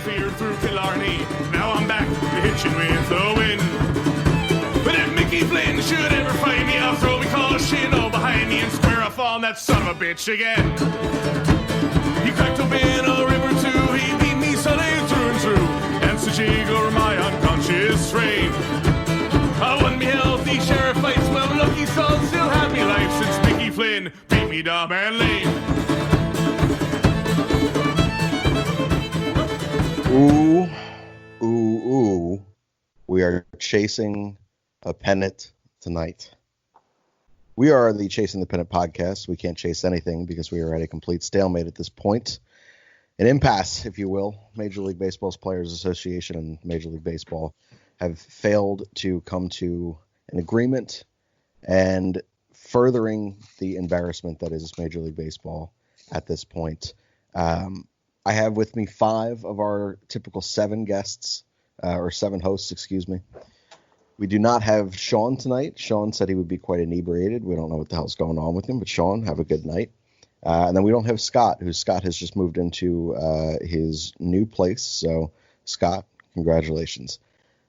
fear through Killarney. Now I'm back to hitching with the wind. But if Mickey Flynn should ever find me, I'll throw me caution all behind me and square off on that son of a bitch again. He cracked open a river too, he beat me Sunday through and through, and such over my unconscious frame. I won me healthy sheriff fights, well lucky son still had me life since Mickey Flynn beat me dumb and lame. Ooh, ooh, ooh. We are chasing a pennant tonight. We are the Chasing the Pennant podcast. We can't chase anything because we are at a complete stalemate at this point. An impasse, if you will. Major League Baseball's Players Association and Major League Baseball have failed to come to an agreement, and furthering the embarrassment that is Major League Baseball at this point. I have with me 5 of our typical 7 guests, or 7 hosts, excuse me. We do not have Sean tonight. Sean said he would be quite inebriated. We don't know what the hell's going on with him, but Sean, have a good night. And then we don't have Scott, Scott has just moved into his new place. So, Scott, congratulations.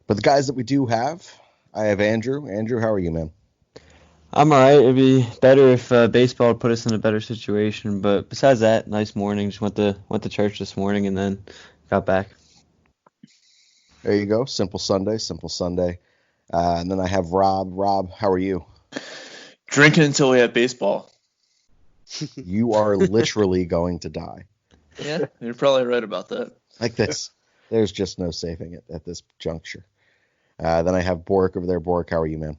But the guys that we do have, I have Andrew. Andrew, how are you, man? I'm all right. It'd be better if baseball would put us in a better situation. But besides that, nice morning. Just went to church this morning and then got back. There you go. Simple Sunday, simple Sunday. And then I have Rob. Rob, how are you? Drinking until we have baseball. You are literally going to die. Yeah, you're probably right about that. Like this. There's just no saving it at this juncture. Then I have Bork over there. Bork, how are you, man?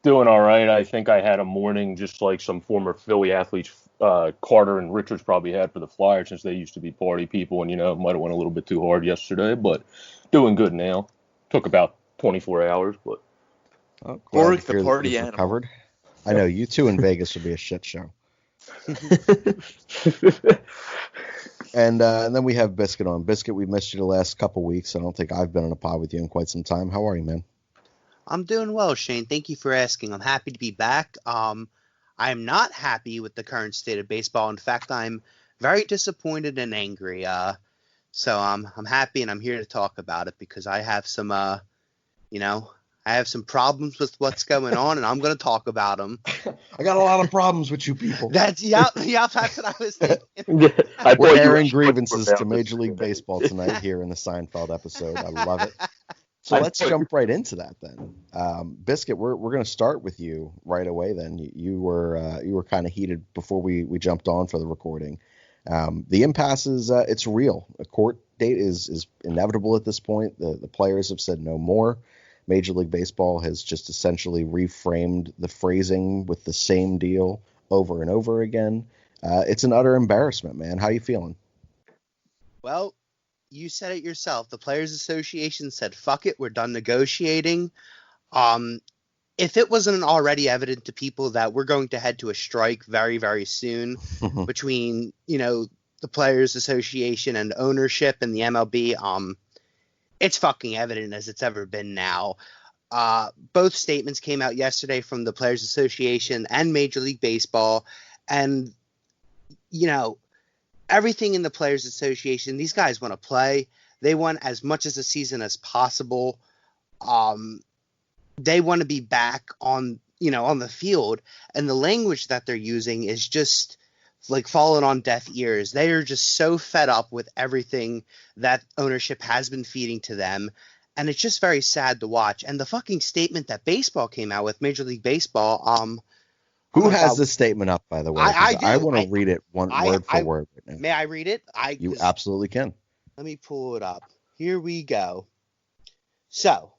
Doing all right. I think I had a morning just like some former Philly athletes, Carter and Richards probably had for the Flyers, since they used to be party people, and, might have went a little bit too hard yesterday, but doing good now. Took about 24 hours, but. Bork, the party animal. Recovered. I know, you two in Vegas would be a shit show. And then we have Biscuit on. Biscuit, we missed you the last couple weeks. I don't think I've been on a pod with you in quite some time. How are you, man? I'm doing well, Shane. Thank you for asking. I'm happy to be back. I'm not happy with the current state of baseball. In fact, I'm very disappointed and angry. So I'm happy, and I'm here to talk about it because I have some, I have some problems with what's going on, and I'm going to talk about them. I got a lot of problems with you people. That's what I was thinking. We're airing grievances to Major League Baseball tonight here in the Seinfeld episode. I love it. So let's jump right into that then. Biscuit, we're going to start with you right away. Then you were kind of heated before we jumped on for the recording. The impasse is it's real. A court date is inevitable at this point. The players have said no more. Major League Baseball has just essentially reframed the phrasing with the same deal over and over again. It's an utter embarrassment, man. How are you feeling? Well, you said it yourself. The Players Association said, fuck it, we're done negotiating. If it wasn't already evident to people that we're going to head to a strike very, very soon between, the Players Association and ownership and the MLB, it's fucking evident as it's ever been now. Both statements came out yesterday from the Players Association and Major League Baseball. And, everything in the Players Association, these guys want to play. They want as much as a season as possible. They want to be back on the field. And the language that they're using is just like falling on deaf ears. They are just so fed up with everything that ownership has been feeding to them. And it's just very sad to watch. And the fucking statement that baseball came out with, Major League Baseball, who has this statement up, by the way? I want to read it word for word right now. May I read it? You absolutely can. Let me pull it up. Here we go. So,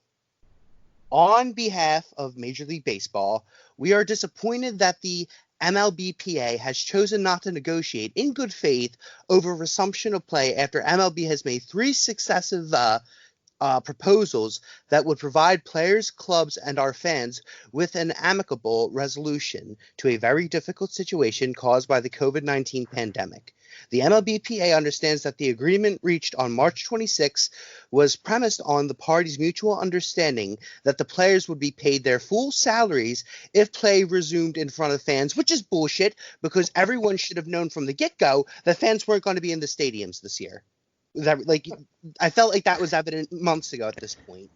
on behalf of Major League Baseball, we are disappointed that the MLBPA has chosen not to negotiate in good faith over resumption of play after MLB has made 3 successive proposals that would provide players, clubs, and our fans with an amicable resolution to a very difficult situation caused by the COVID-19 pandemic. The MLBPA understands that the agreement reached on March 26 was premised on the parties' mutual understanding that the players would be paid their full salaries if play resumed in front of fans, which is bullshit because everyone should have known from the get-go that fans weren't going to be in the stadiums this year. I felt like that was evident months ago at this point.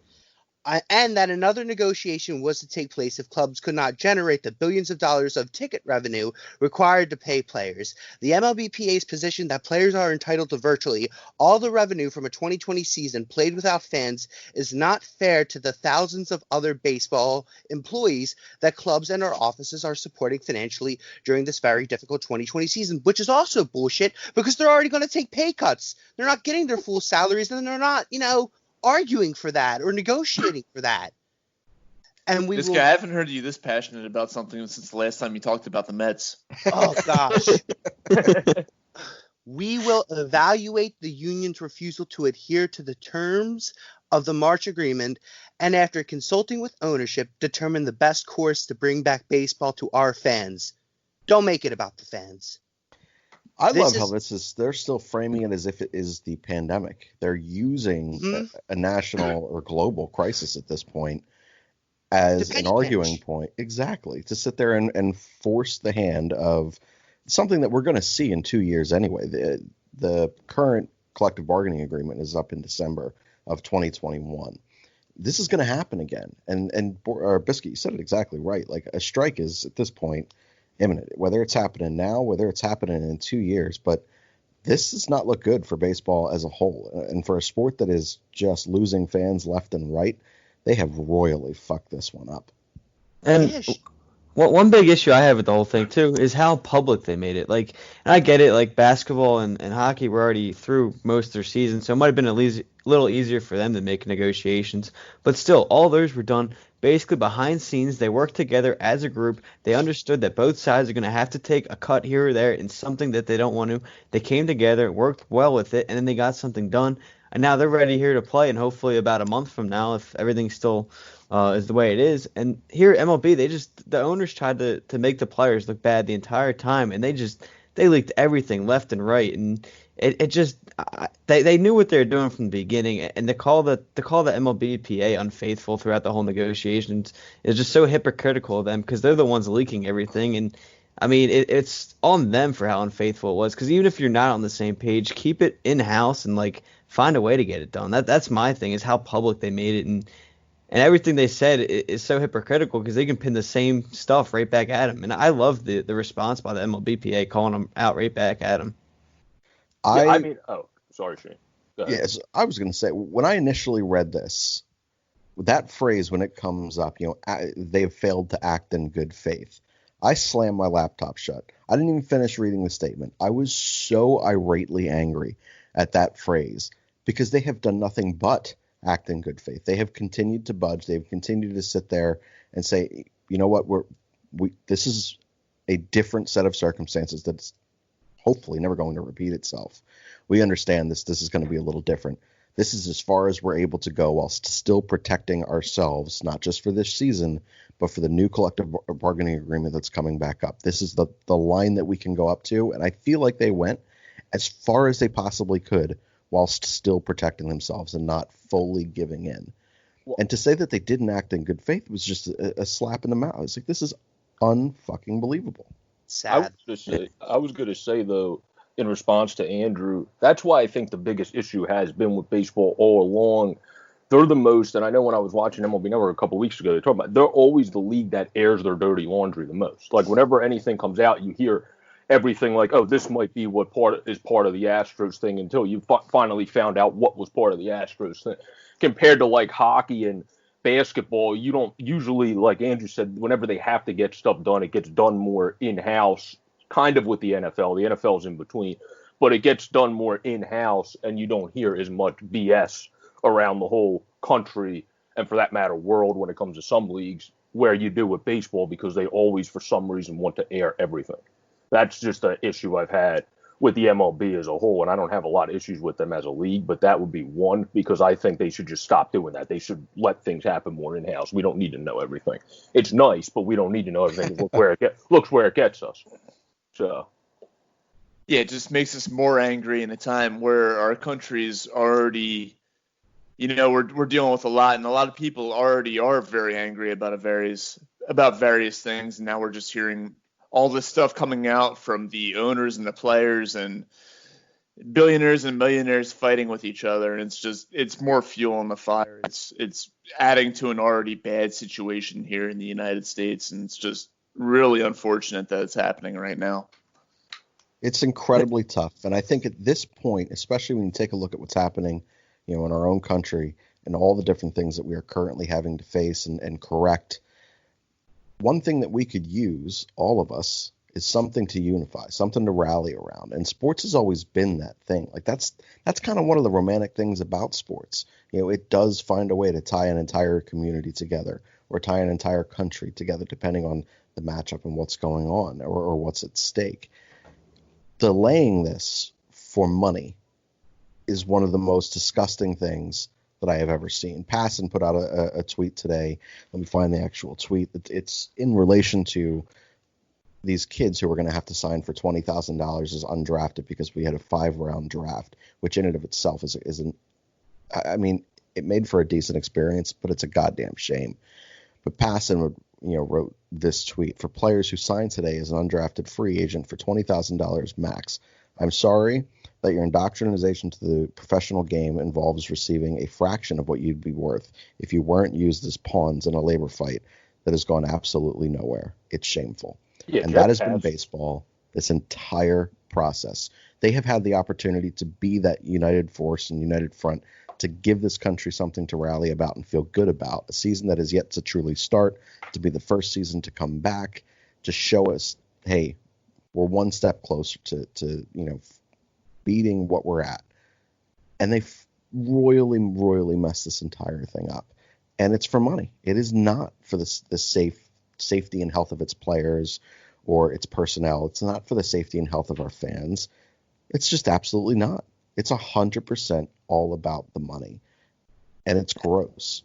And that another negotiation was to take place if clubs could not generate the billions of dollars of ticket revenue required to pay players. The MLBPA's position that players are entitled to virtually all the revenue from a 2020 season played without fans is not fair to the thousands of other baseball employees that clubs and our offices are supporting financially during this very difficult 2020 season, which is also bullshit because they're already going to take pay cuts. They're not getting their full salaries, and they're not, arguing for that or negotiating for that. And I haven't heard you this passionate about something since the last time you talked about the Mets. Oh gosh. We will evaluate the union's refusal to adhere to the terms of the March agreement, and after consulting with ownership, determine the best course to bring back baseball to our fans. Don't make it about the fans. I love how they're still framing it as if it is the pandemic. They're using a national or global crisis at this point as an arguing point. Exactly. To sit there and force the hand of something that we're going to see in 2 years anyway. The current collective bargaining agreement is up in December of 2021. This is going to happen again. And Biscuit, you said it exactly right. Like, a strike is at this point imminent, whether it's happening now, whether it's happening in 2 years. But this does not look good for baseball as a whole. And for a sport that is just losing fans left and right, they have royally fucked this one up. And one big issue I have with the whole thing, too, is how public they made it. Like, and I get it, like, basketball and hockey were already through most of their season, so it might have been a little easier for them to make negotiations. But still, all those were done basically behind scenes. They worked together as a group. They understood that both sides are going to have to take a cut here or there in something that they don't want to. They came together, worked well with it, and then they got something done. And now they're ready here to play, and hopefully about a month from now, if everything still is the way it is. And here at MLB, the owners tried to make the players look bad the entire time, and they leaked everything left and right. And they knew what they were doing from the beginning, and to call the MLBPA unfaithful throughout the whole negotiations is just so hypocritical of them, because they're the ones leaking everything. And I mean, it's on them for how unfaithful it was, because even if you're not on the same page, keep it in house and like find a way to get it done. That's my thing, is how public they made it, and everything they said is so hypocritical, because they can pin the same stuff right back at them. And I love the response by the MLBPA calling them out right back at them. Sorry, Shane. Yes, I was going to say, when I initially read this, that phrase, when it comes up, they have failed to act in good faith, I slammed my laptop shut. I didn't even finish reading the statement. I was so irately angry at that phrase, because they have done nothing but act in good faith. They have continued to budge. They've continued to sit there and say, you know what, this is a different set of circumstances that's hopefully never going to repeat itself. We understand this is going to be a little different. This is as far as we're able to go whilst still protecting ourselves, not just for this season, but for the new collective bargaining agreement that's coming back up. This is the line that we can go up to, and I feel like they went as far as they possibly could whilst still protecting themselves and not fully giving in. And to say that they didn't act in good faith was just a slap in the mouth. It's like, this is unfucking believable. Sad. I was going to say, though, in response to Andrew, that's why I think the biggest issue has been with baseball all along. They're the most, and I know when I was watching MLB Network a couple weeks ago, they talked about they're always the league that airs their dirty laundry the most. Like, whenever anything comes out, you hear everything like, oh, this might be what part of the Astros thing, until you finally found out what was part of the Astros thing. Compared to like hockey and basketball, you don't usually, like Andrew said, whenever they have to get stuff done, it gets done more in-house, kind of with the NFL. The NFL's in between, but it gets done more in-house, and you don't hear as much BS around the whole country, and for that matter, world, when it comes to some leagues, where you do with baseball, because they always, for some reason, want to air everything. That's just an issue I've had with the MLB as a whole, and I don't have a lot of issues with them as a league, but that would be one, because I think they should just stop doing that. They should let things happen more in-house. We don't need to know everything. It's nice, but we don't need to know everything. Look where it gets us. So, yeah, it just makes us more angry in a time where our country's already, we're dealing with a lot, and a lot of people already are very angry about various things, and now we're just hearing all this stuff coming out from the owners and the players, and billionaires and millionaires fighting with each other, and it's more fuel on the fire. It's adding to an already bad situation here in the United States, and it's just really unfortunate that it's happening right now. It's incredibly tough, and I think at this point, especially when you take a look at what's happening, in our own country and all the different things that we are currently having to face and correct, one thing that we could use, all of us, is something to unify, something to rally around. And sports has always been that thing. Like that's kind of one of the romantic things about sports. It does find a way to tie an entire community together or tie an entire country together, depending on the matchup and what's going on or what's at stake. Delaying this for money is one of the most disgusting things that I have ever seen. Passon put out a tweet today. Let me find the actual tweet. It's in relation to these kids who are going to have to sign for $20,000 as undrafted because we had a 5-round draft, which in and of itself isn't. I mean, it made for a decent experience, but it's a goddamn shame. But Passon wrote this tweet: for players who signed today as an undrafted free agent for $20,000 max. I'm sorry that your indoctrination to the professional game involves receiving a fraction of what you'd be worth if you weren't used as pawns in a labor fight that has gone absolutely nowhere. It's shameful. Yeah, and that has been baseball this entire process. They have had the opportunity to be that united force and united front to give this country something to rally about and feel good about. A season that is yet to truly start, to be the first season to come back, to show us, hey, we're one step closer to beating what we're at. And they royally messed this entire thing up. And it's for money. It is not for the safety and health of its players or its personnel. It's not for the safety and health of our fans. It's just absolutely not. It's 100% all about the money, and it's gross.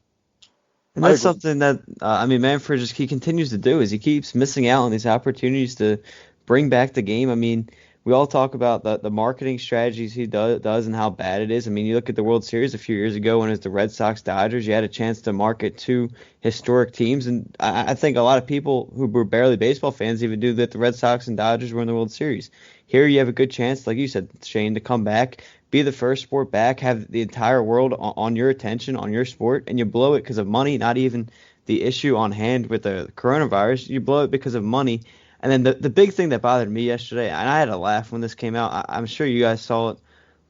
And that's something that Manfred he continues to do, is he keeps missing out on these opportunities to bring back the game. I mean, we all talk about the marketing strategies he does and how bad it is. I mean, you look at the World Series a few years ago when it was the Red Sox Dodgers, you had a chance to market two historic teams. And I think a lot of people who were barely baseball fans even knew that the Red Sox and Dodgers were in the World Series. Here you have a good chance, like you said, Shane, to come back, be the first sport back, have the entire world on your attention, on your sport, and you blow it because of money, not even the issue on hand with the coronavirus. You blow it because of money. And then the big thing that bothered me yesterday, and I had a laugh when this came out, I'm sure you guys saw it,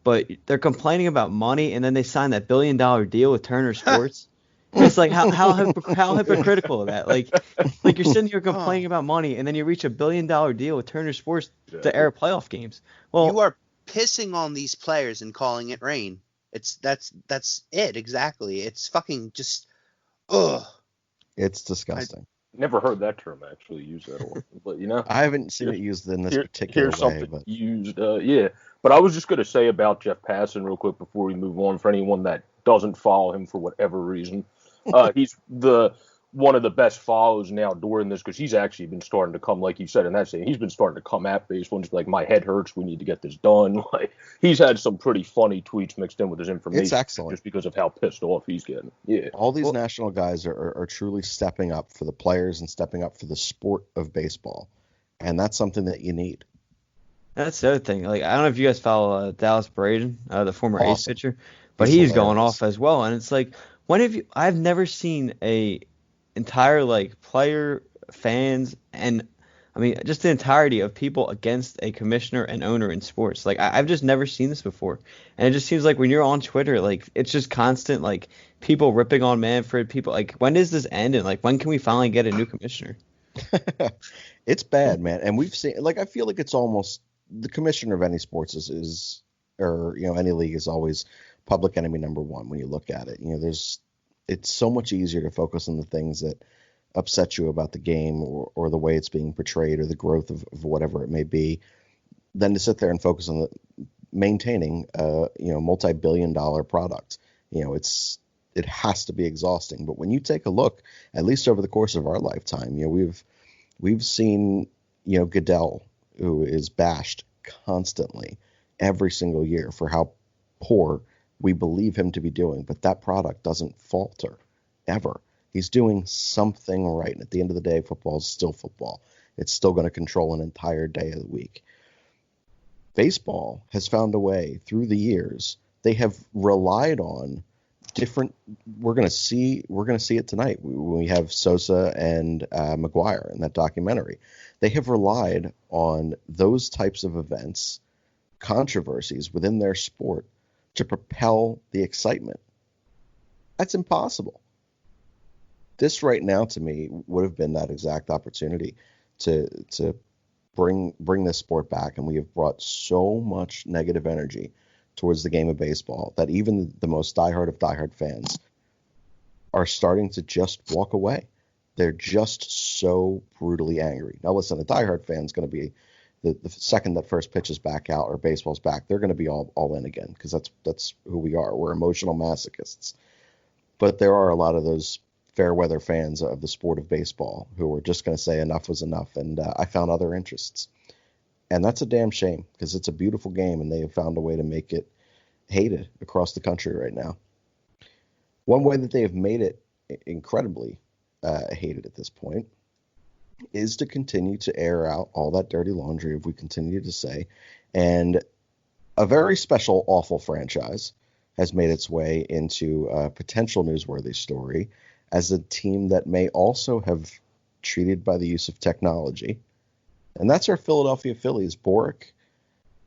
but they're complaining about money, and then they signed that $1 billion deal with Turner Sports. It's like, how hypocritical of that? Like you're sitting here complaining about money, and then you reach $1 billion deal with Turner Sports to air playoff games. Well, you are pissing on these players and calling it rain. That's it exactly. It's fucking just ugh. It's disgusting. Never heard that term actually used at all, but I haven't seen it used in this particular way. Something used, yeah. But I was just going to say about Jeff Passan real quick before we move on. For anyone that doesn't follow him for whatever reason, he's one of the best follows now during this, because he's actually been starting to come, like you said in that scene, he's been starting to come at baseball and just like, my head hurts, we need to get this done. Like, he's had some pretty funny tweets mixed in with his information. It's excellent. Just because of how pissed off he's getting. Yeah. All these national guys are truly stepping up for the players and stepping up for the sport of baseball. And that's something that you need. That's the other thing. Like, I don't know if you guys follow Dallas Braden, the former Ace pitcher, but He's going off as well. And it's like, I've never seen a entire player, fans, and just the entirety of people against a commissioner and owner in sports. Like, I've just never seen this before. And it just seems like when you're on Twitter, it's just constant, people ripping on Manfred, people when does this end? And when can we finally get a new commissioner? It's bad, man. And we've seen, I feel like it's almost the commissioner of any sports is any league is always public enemy number one when you look at it. It's so much easier to focus on the things that upset you about the game or the way it's being portrayed or the growth of whatever it may be than to sit there and focus on maintaining multi-billion-dollar product. It has to be exhausting. But when you take a look, at least over the course of our lifetime, we've seen Goodell, who is bashed constantly every single year for how poor we believe him to be doing, but that product doesn't falter ever. He's doing something right. And at the end of the day, football is still football. It's still going to control an entire day of the week. baseball has found a way through the years. They have relied on different. We're gonna see it tonight when we have Sosa and McGuire in that documentary. They have relied on those types of events, controversies within their sport, to propel the excitement. That's impossible. This right now, to me, would have been that exact opportunity to bring this sport back, and we have brought so much negative energy towards the game of baseball that even the most diehard of diehard fans are starting to just walk away. They're just so brutally angry. Now, listen, a diehard fan's going to be the second that first pitch is back out or baseball's back, they're going to be all in again, because that's who we are. We're emotional masochists. But there are a lot of those fair weather fans of the sport of baseball who are just going to say enough was enough, and I found other interests. And that's a damn shame, because it's a beautiful game, and they have found a way to make it hated across the country right now. One way that they have made it incredibly hated at this point is to continue to air out all that dirty laundry, if we continue to say. And a very special, awful franchise has made its way into a potential newsworthy story as a team that may also have treated by the use of technology. And that's our Philadelphia Phillies. Boric,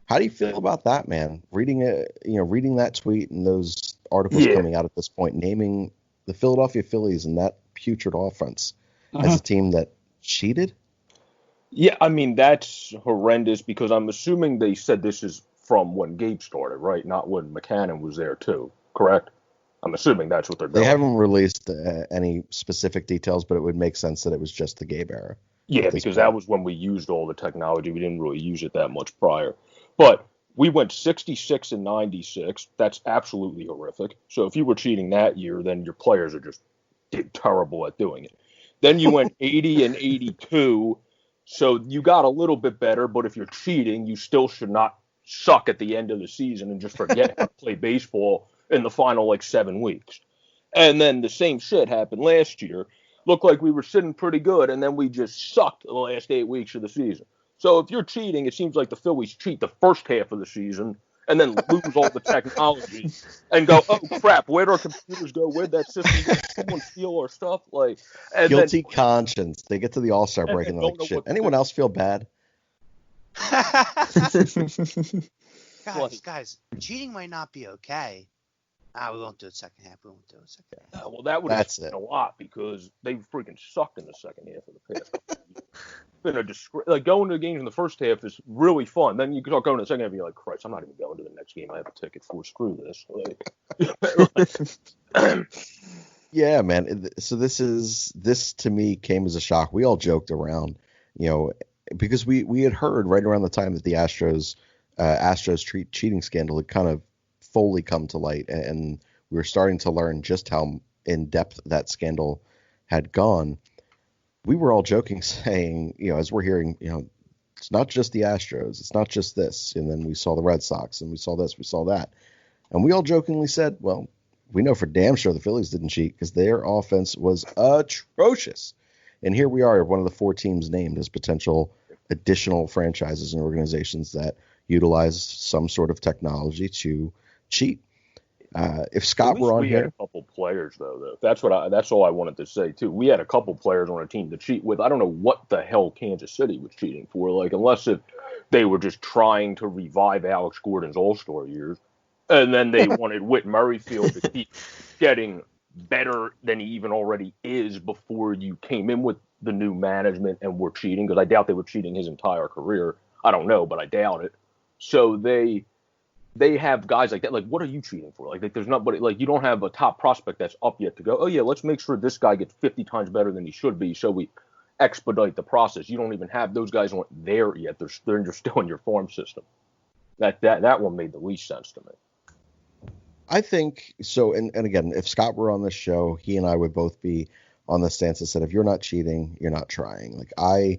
how do you feel about that, man? Reading that tweet and those articles coming out at this point, naming the Philadelphia Phillies and that putrid offense as a team that cheated? Yeah, I mean, that's horrendous, because I'm assuming they said this is from when Gabe started, right? Not when McCannon was there too, correct? I'm assuming that's what they're doing. They haven't released any specific details, but it would make sense that it was just the Gabe era. Yeah, because that was when we used all the technology. We didn't really use it that much prior. But we went 66 and 96. That's absolutely horrific. So if you were cheating that year, then your players are just terrible at doing it. Then you went 80 and 82. So you got a little bit better, but if you're cheating, you still should not suck at the end of the season and just forget how to play baseball in the final 7 weeks. And then the same shit happened last year. Looked like we were sitting pretty good, and then we just sucked the last 8 weeks of the season. So if you're cheating, it seems like the Phillies cheat the first half of the season and then lose all the technology and go, oh crap, where'd our computers go? Where'd that system go? Did someone steal our stuff? Guilty conscience. They get to the All-Star break and they're like, shit. Anyone else feel bad? Guys, cheating might not be okay. We won't do it second half. Well, that would have been a lot, because they freaking sucked in the second half of the past couple of years. It's been going to the games in the first half is really fun. Then you start going to the second half and you're like, Christ, I'm not even going to the next game. I have a ticket for. Screw this. Yeah, man. So this to me came as a shock. We all joked around, because we had heard right around the time that the Astros cheating scandal had kind of fully come to light, and we were starting to learn just how in depth that scandal had gone. We were all joking, saying, as we're hearing, it's not just the Astros, it's not just this, and then we saw the Red Sox, and we saw this, we saw that, and we all jokingly said, well, we know for damn sure the Phillies didn't cheat, because their offense was atrocious. And here we are, one of the 4 teams named as potential additional franchises and organizations that utilize some sort of technology to cheat. If Scott were on here, had a couple players though. That's all I wanted to say too. We had a couple players on our team to cheat with. I don't know what the hell Kansas City was cheating for. Unless they were just trying to revive Alex Gordon's All-Star years, and then they wanted Whit Merrifield to keep getting better than he even already is before you came in with the new management and were cheating, because I doubt they were cheating his entire career. I don't know, but I doubt it. So they have guys like that. What are you cheating for? There's nobody, you don't have a top prospect that's up yet to go, oh yeah, let's make sure this guy gets 50 times better than he should be, so we expedite the process. You don't even have, those guys aren't there yet. They're just still in your farm system. That one made the least sense to me. I think so. And again, if Scott were on this show, he and I would both be on the stance that said, if you're not cheating, you're not trying. I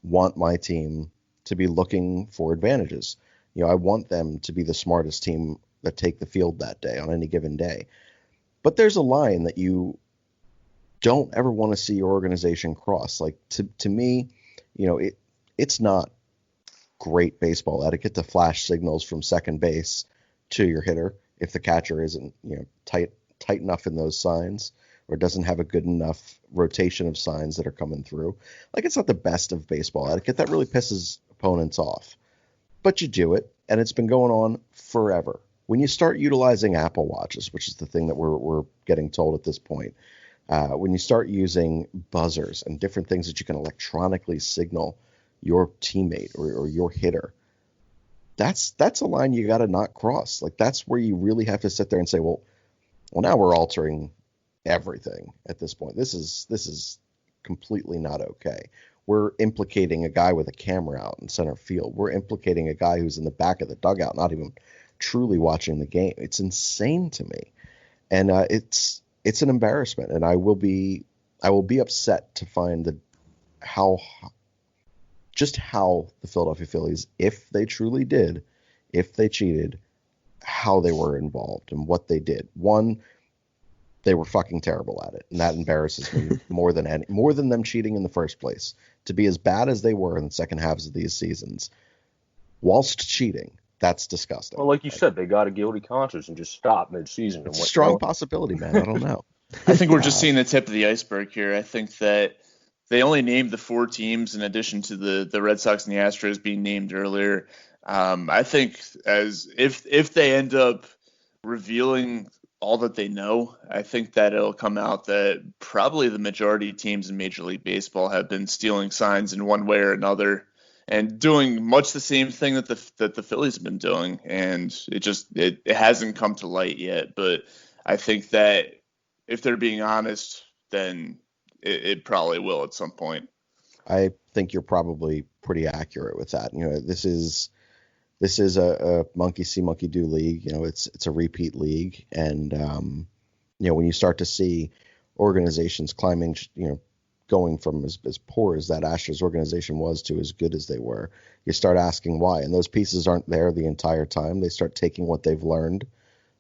want my team to be looking for advantages. I want them to be the smartest team that take the field that day on any given day. But there's a line that you don't ever want to see your organization cross. To me, it's not great baseball etiquette to flash signals from second base to your hitter if the catcher isn't, tight enough in those signs or doesn't have a good enough rotation of signs that are coming through. Like, it's not the best of baseball etiquette. That really pisses opponents off. But you do it, and it's been going on forever. When you start utilizing Apple Watches, which is the thing that we're getting told at this point, when you start using buzzers and different things that you can electronically signal your teammate or your hitter, that's a line you got to not cross. Like, that's where you really have to sit there and say, well, now we're altering everything at this point. This is completely not okay. We're implicating a guy with a camera out in center field. We're implicating a guy who's in the back of the dugout, not even truly watching the game. It's insane to me, and it's an embarrassment. And I will be upset to find how the Philadelphia Phillies, if they truly did, if they cheated, how they were involved and what they did. One, they were fucking terrible at it, and that embarrasses me more than them cheating in the first place. To be as bad as they were in the second halves of these seasons, whilst cheating, that's disgusting. Well, like you said, they got a guilty conscience and just stopped mid-season. It's a strong possibility, man. I don't know. I think we're just seeing the tip of the iceberg here. I think that they only named the 4 teams in addition to the Red Sox and the Astros being named earlier. I think if they end up revealing all that they know, I think that it'll come out that probably the majority of teams in Major League Baseball have been stealing signs in one way or another and doing much the same thing that the Phillies have been doing. And it hasn't come to light yet. But I think that if they're being honest, then it probably will at some point. I think you're probably pretty accurate with that. This is a monkey see, monkey do league. It's a repeat league. And, when you start to see organizations climbing, going from as poor as that Astros organization was to as good as they were, you start asking why. And those pieces aren't there the entire time. They start taking what they've learned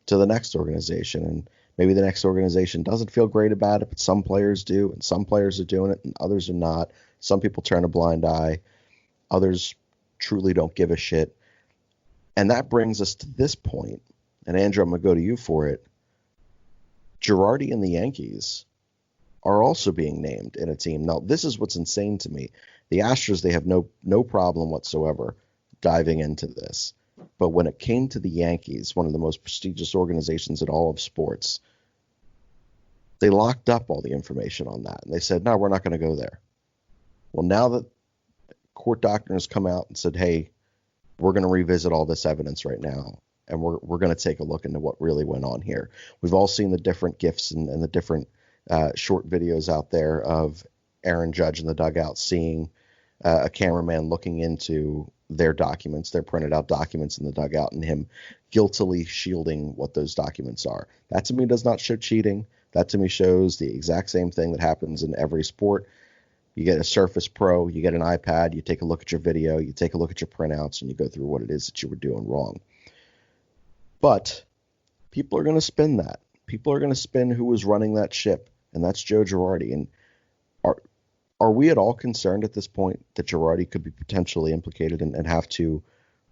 to the next organization. And maybe the next organization doesn't feel great about it, but some players do, and some players are doing it and others are not. Some people turn a blind eye. Others truly don't give a shit. And that brings us to this point, and Andrew, I'm going to go to you for it. Girardi and the Yankees are also being named in a team. Now, this is what's insane to me. The Astros, they have no problem whatsoever diving into this. But when it came to the Yankees, one of the most prestigious organizations in all of sports, they locked up all the information on that. And they said, no, we're not going to go there. Well, now that court doctrines come out and said, hey, we're going to revisit all this evidence right now, and we're going to take a look into what really went on here. We've all seen the different GIFs and the different short videos out there of Aaron Judge in the dugout seeing a cameraman looking into their documents, their printed out documents in the dugout, and him guiltily shielding what those documents are. That to me does not show cheating. That to me shows the exact same thing that happens in every sport. You get a Surface Pro, you get an iPad, you take a look at your video, you take a look at your printouts, and you go through what it is that you were doing wrong. But people are going to spin that. People are going to spin who was running that ship, and that's Joe Girardi. And are we at all concerned at this point that Girardi could be potentially implicated and have to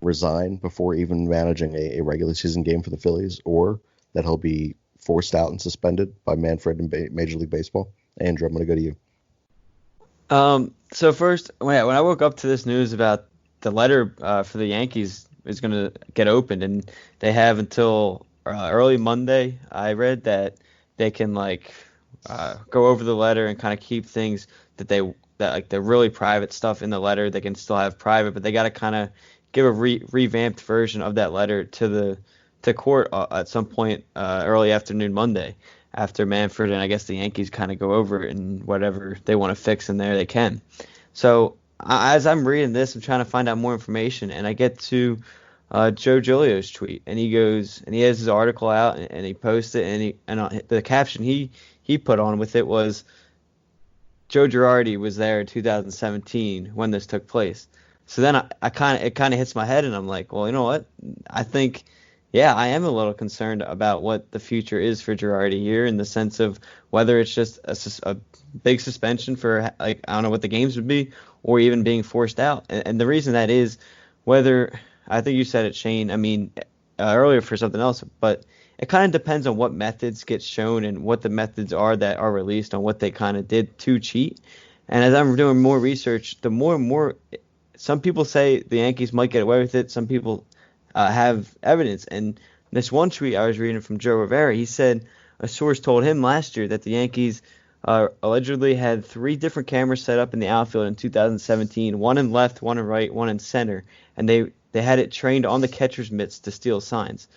resign before even managing a regular season game for the Phillies, or that he'll be forced out and suspended by Manfred in Major League Baseball? Andrew, I'm going to go to you. So first, when I woke up to this news about the letter for the Yankees is going to get opened, and they have until early Monday, I read that they can go over the letter and kind of keep things that the really private stuff in the letter they can still have private, but they got to kind of give a revamped version of that letter to court at some point early afternoon Monday, after Manfred and I guess the Yankees kind of go over it and whatever they want to fix in there they can. So as I'm reading this, I'm trying to find out more information, and I get to Joe Giglio's tweet, and he goes and he has his article out and he posts it, and the caption he put on with it was, Joe Girardi was there in 2017 when this took place. So then it kind of hits my head, and I'm like, well, you know what? I think, yeah, I am a little concerned about what the future is for Girardi here, in the sense of whether it's just a big suspension for, I don't know what the games would be, or even being forced out. And the reason that is, whether I think you said it, Shane. I mean, earlier for something else, but it kind of depends on what methods get shown and what the methods are that are released on what they kind of did to cheat. And as I'm doing more research, the more and more, some people say the Yankees might get away with it. Some people have evidence. And this one tweet I was reading from Joe Rivera, he said a source told him last year that the Yankees allegedly had 3 different cameras set up in the outfield in 2017, one in left, one in right, one in center, and they had it trained on the catcher's mitts to steal signs.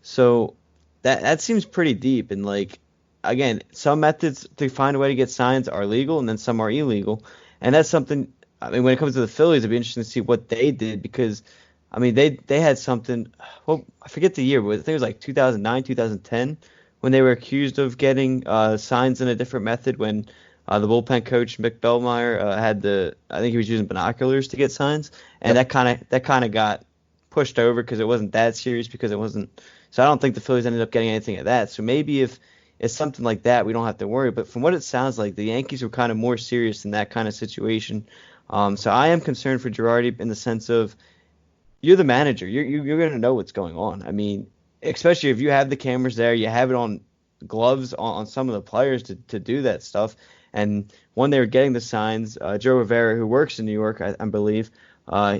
So that seems pretty deep, and like, again, some methods to find a way to get signs are legal and then some are illegal, and that's something. I mean, when it comes to the Phillies, it'd be interesting to see what they did, because I mean they had something. Well, I forget the year, but I think it was like 2009, 2010, when they were accused of getting signs in a different method when the bullpen coach Mick Bellmeyer had I think he was using binoculars to get signs, and Yep. that kind of got pushed over because it wasn't that serious, because it wasn't. So I don't think the Phillies ended up getting anything of that. So maybe if it's something like that, we don't have to worry. But from what it sounds like, the Yankees were kind of more serious in that kind of situation. So I am concerned for Girardi in the sense of, you're the manager. You're going to know what's going on. I mean, especially if you have the cameras there, you have it on gloves on some of the players to do that stuff. And when they were getting the signs, Joe Rivera, who works in New York, I believe,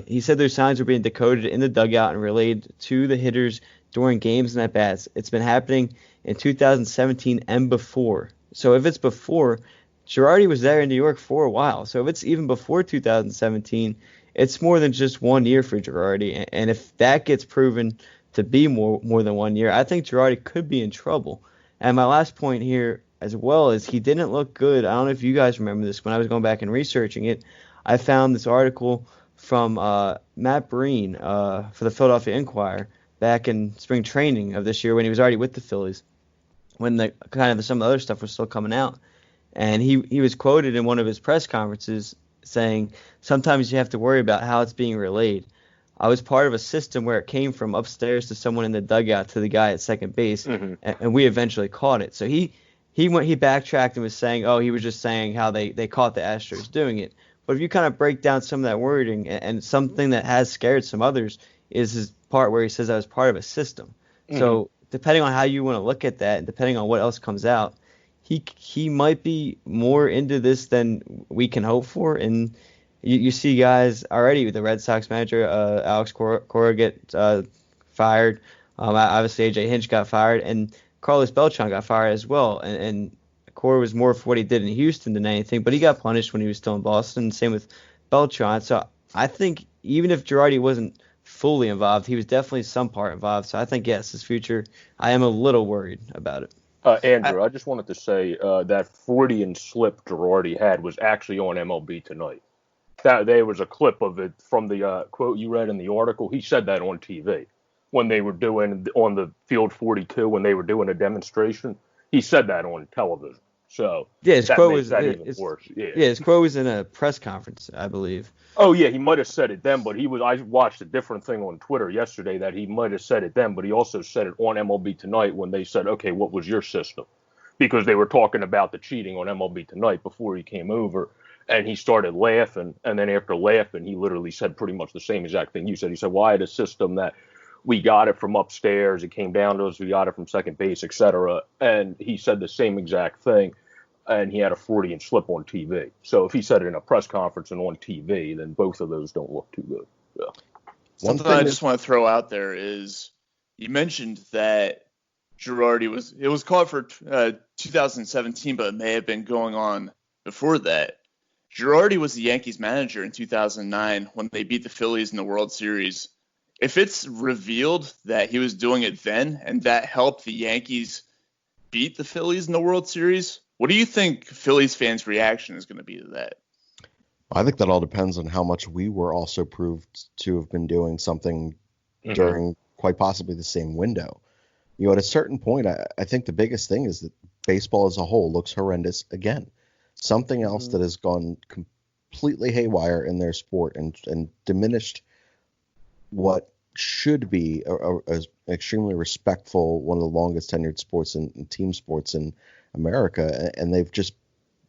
he said those signs were being decoded in the dugout and relayed to the hitters during games and at-bats. It's been happening in 2017 and before. So if it's before, Girardi was there in New York for a while. So if it's even before 2017, it's more than just 1 year for Girardi. And if that gets proven to be more than 1 year, I think Girardi could be in trouble. And my last point here as well is he didn't look good. I don't know if you guys remember this. When I was going back and researching it, I found this article from Matt Breen for the Philadelphia Inquirer back in spring training of this year when he was already with the Phillies, when some of the other stuff was still coming out. And he was quoted in one of his press conferences saying, sometimes you have to worry about how it's being relayed. I was part of a system where it came from upstairs to someone in the dugout to the guy at second base, and we eventually caught it. So he backtracked and was saying, he was just saying how they caught the Astros doing it. But if you kind of break down some of that wording, and something that has scared some others is his part where he says I was part of a system. So depending on how you want to look at that, and depending on what else comes out, he might be more into this than we can hope for. And you see guys already with the Red Sox manager, Alex Cora get fired. Obviously, A.J. Hinch got fired, and Carlos Beltran got fired as well. And Cora was more for what he did in Houston than anything, but he got punished when he was still in Boston. Same with Beltran. So I think even if Girardi wasn't fully involved, he was definitely some part involved. So I think, yes, his future, I am a little worried about it. Andrew, I just wanted to say that Freudian slip Girardi had was actually on MLB Tonight. That there was a clip of it from the quote you read in the article. He said that on TV when they were doing on the Field 42 when they were doing a demonstration. He said that on television. So yeah, his quote was even worse. Yeah, his quote was in a press conference, I believe. Oh yeah, he might have said it then, but I watched a different thing on Twitter yesterday that he might have said it then, but he also said it on MLB Tonight when they said, okay, what was your system? Because they were talking about the cheating on MLB Tonight before he came over, and he started laughing, and then after laughing, he literally said pretty much the same exact thing you said. He said, well, I had a system that we got it from upstairs, it came down to us, we got it from second base, etc. And he said the same exact thing. And he had a Freudian slip on TV. So if he said it in a press conference and on TV, then both of those don't look too good. Yeah. Something I just want to throw out there is you mentioned that Girardi was caught for 2017, but it may have been going on before that. Girardi was the Yankees manager in 2009 when they beat the Phillies in the World Series. If it's revealed that he was doing it then and that helped the Yankees beat the Phillies in the World Series, what do you think Phillies fans' reaction is going to be to that? I think that all depends on how much we were also proved to have been doing something during quite possibly the same window. You know, at a certain point, I think the biggest thing is that baseball as a whole looks horrendous again. Something else that has gone completely haywire in their sport and diminished what should be an extremely respectful, one of the longest tenured sports in team sports in America, and they've just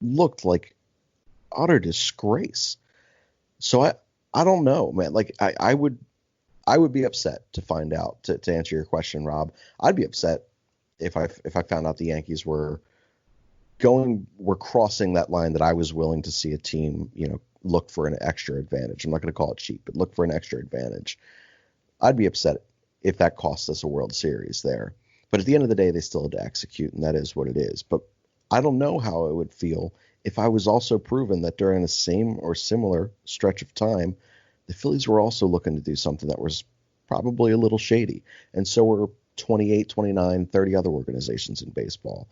looked like utter disgrace. So I don't know, man. Like I would I would be upset to find out, to answer your question, Rob. I'd be upset if I found out the Yankees were crossing that line that I was willing to see a team, look for an extra advantage. I'm not going to call it cheap, but look for an extra advantage. I'd be upset if that cost us a World Series there. But at the end of the day, they still had to execute, and that is what it is. But I don't know how it would feel if I was also proven that during the same or similar stretch of time, the Phillies were also looking to do something that was probably a little shady. And so were 28, 29, 30 other organizations in baseball.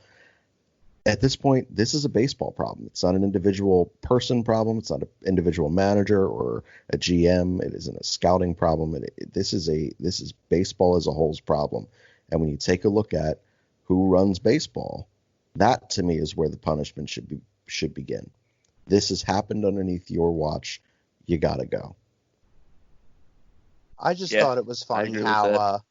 At this point, this is a baseball problem. It's not an individual person problem. It's not an individual manager or a GM. It isn't a scouting problem. This is baseball as a whole's problem. And when you take a look at who runs baseball, that to me is where the punishment should begin. This has happened underneath your watch. You gotta go. I just thought it was funny how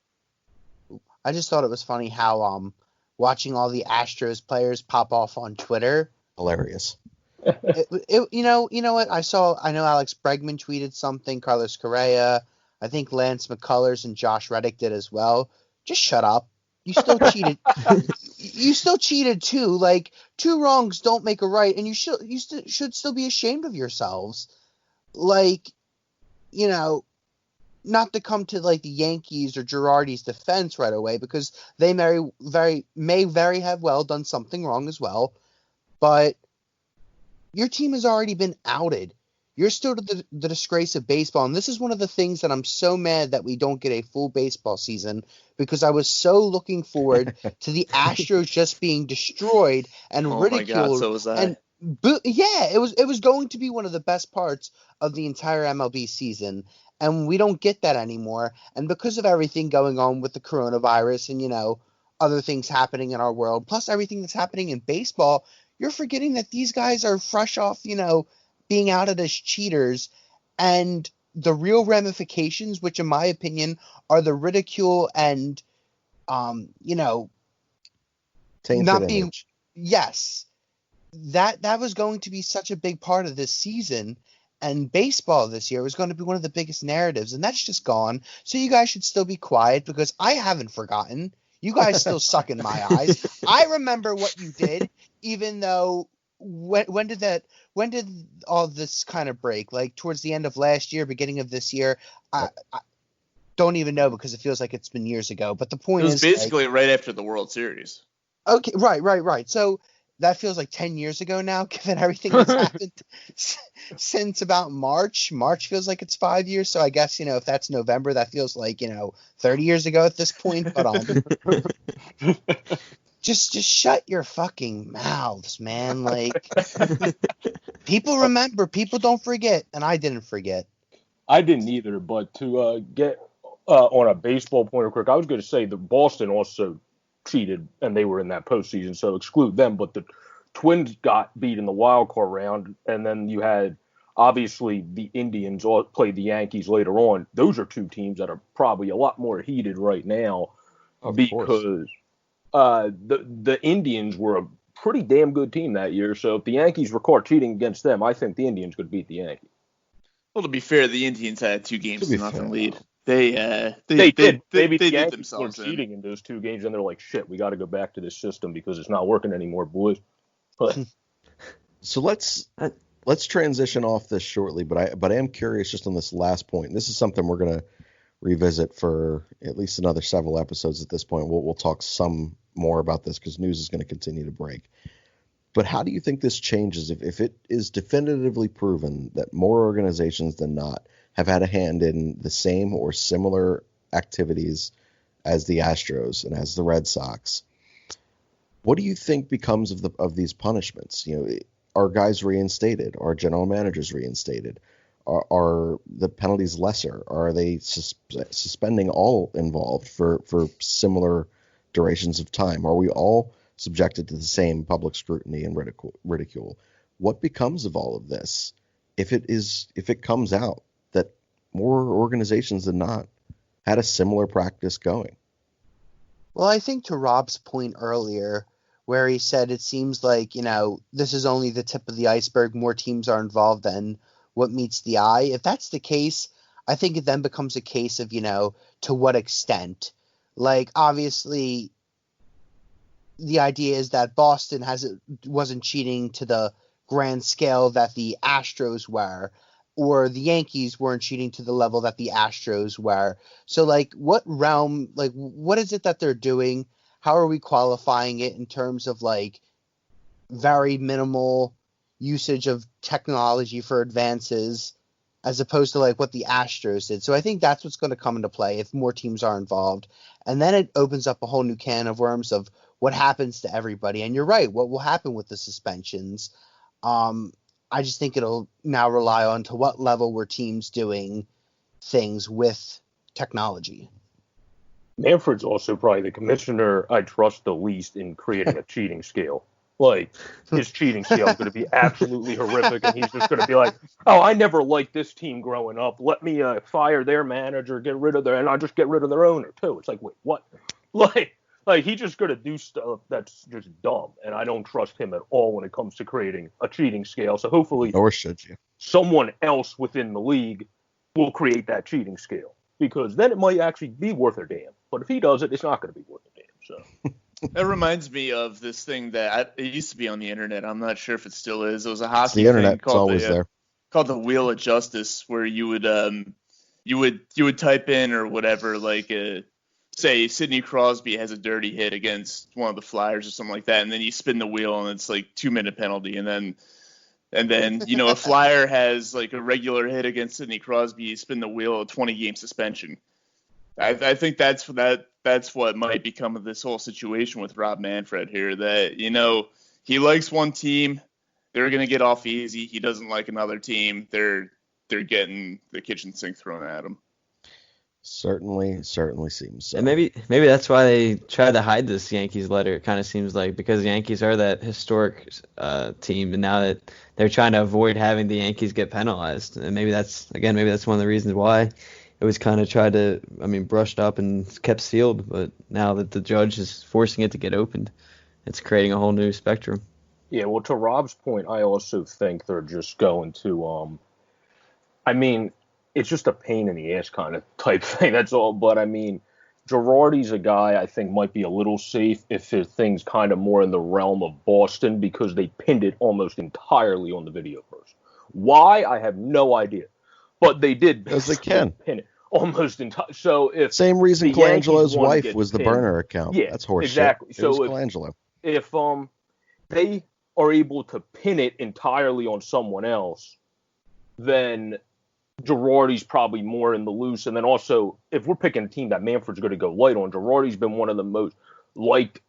watching all the Astros players pop off on Twitter. Hilarious. You know what? I know Alex Bregman tweeted something, Carlos Correa, I think Lance McCullers and Josh Reddick did as well. Just shut up. You still cheated. You still cheated too. Like, two wrongs don't make a right, and you should still be ashamed of yourselves. Like, not to come to like the Yankees or Girardi's defense right away, because they may very have well done something wrong as well, but your team has already been outed. You're still the disgrace of baseball, and this is one of the things that I'm so mad that we don't get a full baseball season, because I was so looking forward to the Astros just being destroyed and ridiculed. Oh my God, so was I. It was going to be one of the best parts of the entire MLB season. And we don't get that anymore. And because of everything going on with the coronavirus and, other things happening in our world, plus everything that's happening in baseball, you're forgetting that these guys are fresh off, being outed as cheaters. And the real ramifications, which in my opinion are the ridicule and, Tainted not being, image. yes, that was going to be such a big part of this season. And baseball this year was going to be one of the biggest narratives, and that's just gone. So you guys should still be quiet, because I haven't forgotten. You guys still suck in my eyes. I remember what you did, even though when did all this kind of break? Like towards the end of last year, beginning of this year? I don't even know, because it feels like it's been years ago. But the point is, it was basically right after the World Series. Okay, right. So that feels like 10 years ago now, given everything that's happened since about March. March feels like it's 5 years. So I guess, if that's November, that feels like, 30 years ago at this point. But just shut your fucking mouths, man. Like, people remember, people don't forget, and I didn't forget. I didn't either, but to get on a baseball point quick, I was going to say that Boston also cheated, and they were in that postseason, so exclude them. But the Twins got beat in the wild card round, and then you had obviously the Indians played the Yankees later on. Those are two teams that are probably a lot more heated right now, because the Indians were a pretty damn good team that year. So if the Yankees were caught cheating against them, I think the Indians could beat the Yankees. Well, to be fair, the Indians had 2 games to nothing lead. They did. Maybe the did Yankees themselves were cheating in those 2 games, and they're like, "Shit, we got to go back to this system because it's not working anymore, boys." But so let's transition off this shortly. But I am curious just on this last point. This is something we're gonna revisit for at least another several episodes at this point. We'll talk some more about this because news is going to continue to break. But how do you think this changes if it is definitively proven that more organizations than not have had a hand in the same or similar activities as the Astros and as the Red Sox? What do you think becomes of these punishments? Are guys reinstated? Are general managers reinstated? Are the penalties lesser? Are they suspending all involved for similar durations of time? Are we all subjected to the same public scrutiny and ridicule? What becomes of all of this if it comes out that more organizations than not had a similar practice going? Well, I think to Rob's point earlier, where he said it seems like, this is only the tip of the iceberg, more teams are involved than what meets the eye. If that's the case, I think it then becomes a case of, to what extent. Like, obviously, the idea is that Boston wasn't cheating to the grand scale that the Astros were, or the Yankees weren't cheating to the level that the Astros were. So, like, what realm, like, what is it that they're doing? How are we qualifying it in terms of, like, very minimal usage of technology for advances, as opposed to, like, what the Astros did? So I think that's what's going to come into play if more teams are involved. And then it opens up a whole new can of worms of what happens to everybody. And you're right, what will happen with the suspensions? I just think it'll now rely on to what level were teams doing things with technology. Manfred's also probably the commissioner I trust the least in creating a cheating scale. Like, his cheating scale is going to be absolutely horrific, and he's just going to be like, oh, I never liked this team growing up. Let me fire their manager, and I'll just get rid of their owner, too. It's like, wait, what? Like he's just going to do stuff that's just dumb, and I don't trust him at all when it comes to creating a cheating scale. So hopefully, Nor should you. Someone else within the league will create that cheating scale, because then it might actually be worth a damn. But if he does it, it's not going to be worth a damn. So that reminds me of this thing that it used to be on the internet. I'm not sure if it still is. It was a hockey the internet. thing called always there. Called the Wheel of Justice, where you would type in or whatever, like say Sidney Crosby has a dirty hit against one of the Flyers or something like that, and then you spin the wheel and it's like 2-minute penalty, and then a Flyer has like a regular hit against Sidney Crosby, you spin the wheel, a 20-game suspension. I think that's what might become of this whole situation with Rob Manfred here, that he likes one team, they're going to get off easy. He doesn't like another team, they're getting the kitchen sink thrown at him. Certainly seems so. And maybe that's why they tried to hide this Yankees letter. It kind of seems like, because the Yankees are that historic team, and now that they're trying to avoid having the Yankees get penalized, and maybe that's one of the reasons why it was kind of brushed up and kept sealed. But now that the judge is forcing it to get opened, it's creating a whole new spectrum. Yeah, well, to Rob's point, I also think they're just going to it's just a pain in the ass kind of type thing, that's all. But Girardi's a guy I think might be a little safe if his thing's kind of more in the realm of Boston, because they pinned it almost entirely on the video first. Why? I have no idea. But they did. Because they can. Pin it almost entirely. So if same reason Colangelo's wife was the pinned, burner account. Yeah, that's horseshit. Exactly. So Colangelo. If they are able to pin it entirely on someone else, then Girardi's probably more in the loose. And then also, if we're picking a team that Manfred's going to go light on, Girardi's been one of the most liked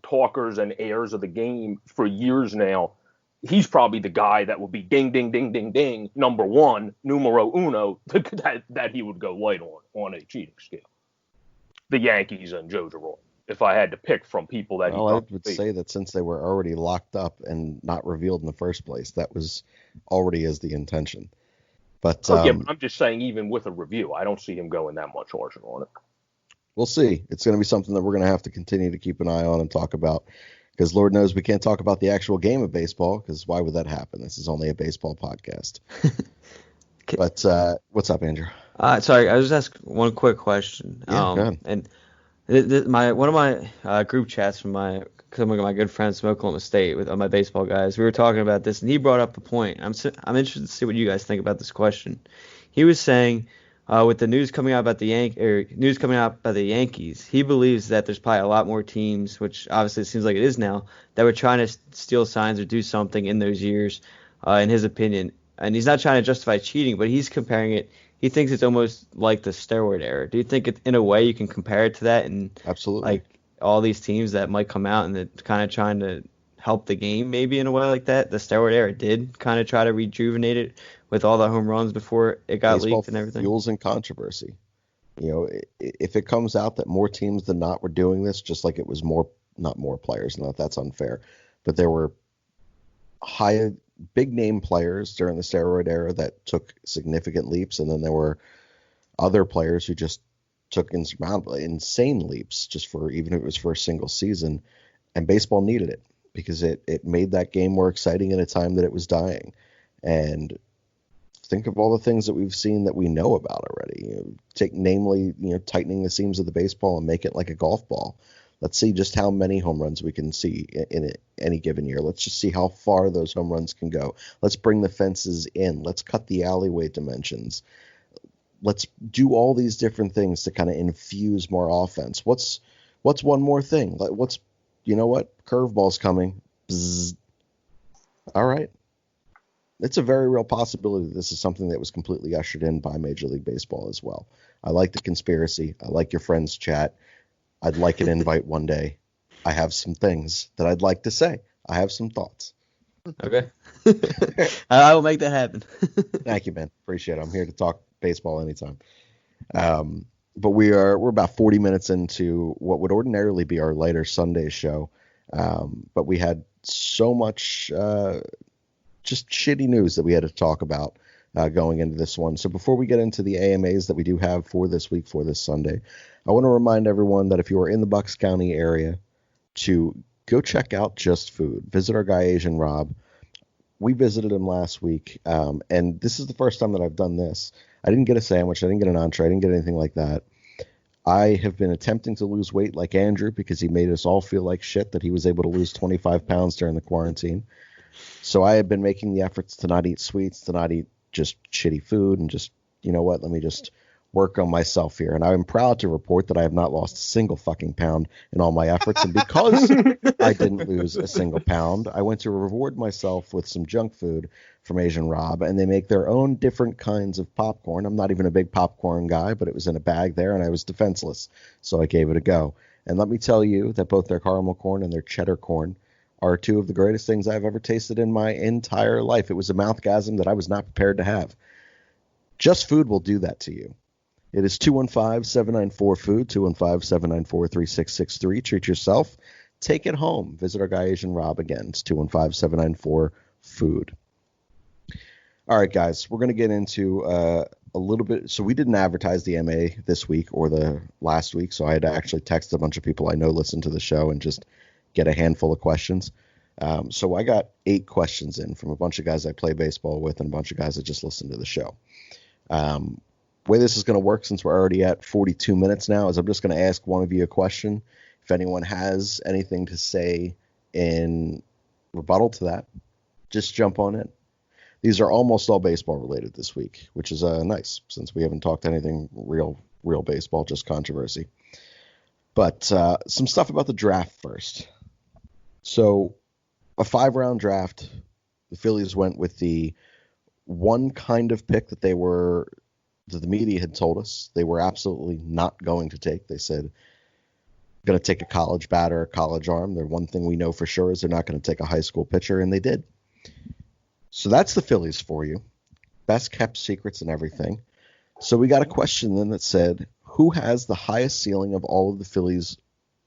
talkers and heirs of the game for years now. He's probably the guy that would be ding, ding, ding, ding, ding, number one, numero uno, that he would go light on a cheating scale. The Yankees and Joe Girardi, if I had to pick from people that I would say that since they were already locked up and not revealed in the first place, that was already as the intention. But, but I'm just saying, even with a review, I don't see him going that much harsher on it. We'll see. It's going to be something that we're going to have to continue to keep an eye on and talk about, because Lord knows we can't talk about the actual game of baseball, because why would that happen? This is only a baseball podcast. But what's up, Andrew? Sorry, I was just ask one quick question. Yeah, go ahead. And one of my group chats from some of my good friends from Oklahoma State with my baseball guys, we were talking about this, and he brought up a point. I'm interested to see what you guys think about this question. He was saying, with the news coming out about the Yankees, he believes that there's probably a lot more teams, which obviously it seems like it is now, that were trying to steal signs or do something in those years, in his opinion. And he's not trying to justify cheating, but he's comparing it. He thinks it's almost like the steroid era. Do you think in a way you can compare it to that? And absolutely, like all these teams that might come out and they're kind of trying to help the game maybe in a way like that. The steroid era did kind of try to rejuvenate it with all the home runs before it got baseball leaked and everything. Fuels and controversy. If it comes out that more teams than not were doing this, just like it was not more players, not that's unfair, but there were big name players during the steroid era that took significant leaps, and then there were other players who just took insane leaps just for, even if it was for a single season, and baseball needed it because it made that game more exciting in a time that it was dying. And think of all the things that we've seen that we know about already. Namely, tightening the seams of the baseball and make it like a golf ball. Let's see just how many home runs we can see in any given year. Let's just see how far those home runs can go. Let's bring the fences in. Let's cut the alleyway dimensions. Let's do all these different things to kind of infuse more offense. What's one more thing? Curveball's coming. Bzzz. All right. It's a very real possibility that this is something that was completely ushered in by Major League Baseball as well. I like the conspiracy. I like your friends chat. I'd like an invite one day. I have some things that I'd like to say. I have some thoughts. Okay. I will make that happen. Thank you, man. Appreciate it. I'm here to talk baseball anytime. But we're about 40 minutes into what would ordinarily be our later Sunday show. But we had so much just shitty news that we had to talk about going into this one. So before we get into the AMAs that we do have for this week, for this Sunday, I want to remind everyone that if you are in the Bucks County area, to go check out Just Food. Visit our guy, Asian Rob. We visited him last week, and this is the first time that I've done this. I didn't get a sandwich. I didn't get an entree. I didn't get anything like that. I have been attempting to lose weight like Andrew because he made us all feel like shit that he was able to lose 25 pounds during the quarantine. So I have been making the efforts to not eat sweets, to not eat just shitty food, and just, let me just work on myself here. And I'm proud to report that I have not lost a single fucking pound in all my efforts. And because I didn't lose a single pound, I went to reward myself with some junk food from Asian Rob, and they make their own different kinds of popcorn. I'm not even a big popcorn guy, but it was in a bag there, and I was defenseless. So I gave it a go. And let me tell you that both their caramel corn and their cheddar corn are two of the greatest things I've ever tasted in my entire life. It was a mouthgasm that I was not prepared to have. Just Food will do that to you. It is 215-794-FOOD, 215-794-3663. Treat yourself. Take it home. Visit our guy, Asian Rob, again. It's 215-794-FOOD. All right, guys, we're going to get into a little bit. So we didn't advertise the MA this week or the last week, so I had to actually text a bunch of people I know listen to the show and just get a handful of questions. So I got 8 questions in from a bunch of guys I play baseball with and a bunch of guys that just listen to the show. Way this is going to work, since we're already at 42 minutes now, is I'm just going to ask one of you a question. If anyone has anything to say in rebuttal to that, just jump on in. These are almost all baseball related this week, which is nice, since we haven't talked anything real baseball, just controversy. But some stuff about the draft first. So a 5-round draft, the Phillies went with the one kind of pick that the media had told us they were absolutely not going to take. They said, going to take a college batter, a college arm. The one thing we know for sure is they're not going to take a high school pitcher, and they did. So that's the Phillies for you. Best kept secrets and everything. So we got a question then that said, who has the highest ceiling of all of the Phillies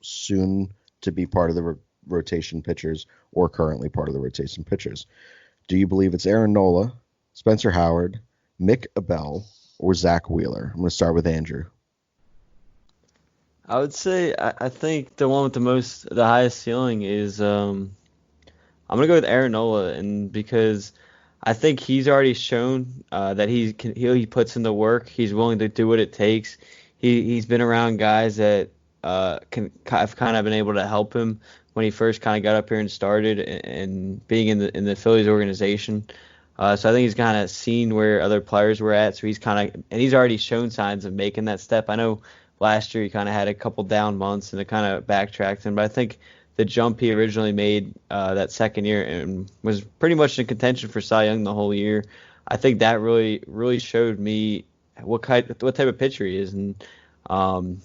soon to be part of the rotation pitchers or currently part of the rotation pitchers? Do you believe it's Aaron Nola, Spencer Howard, Mick Abel, or Zach Wheeler? I'm going to start with Andrew. I would say I think the one with the highest ceiling is I'm gonna go with Aaron Nola, and because I think he's already shown that he puts in the work. He's willing to do what it takes. He's been around guys that have kind of been able to help him when he first kind of got up here and started, and being in the Phillies organization. So I think he's kind of seen where other players were at. So he's already shown signs of making that step. I know last year he kind of had a couple down months and it kind of backtracked him, but I think the jump he originally made that second year and was pretty much in contention for Cy Young the whole year, I think that really showed me what type of pitcher he is. And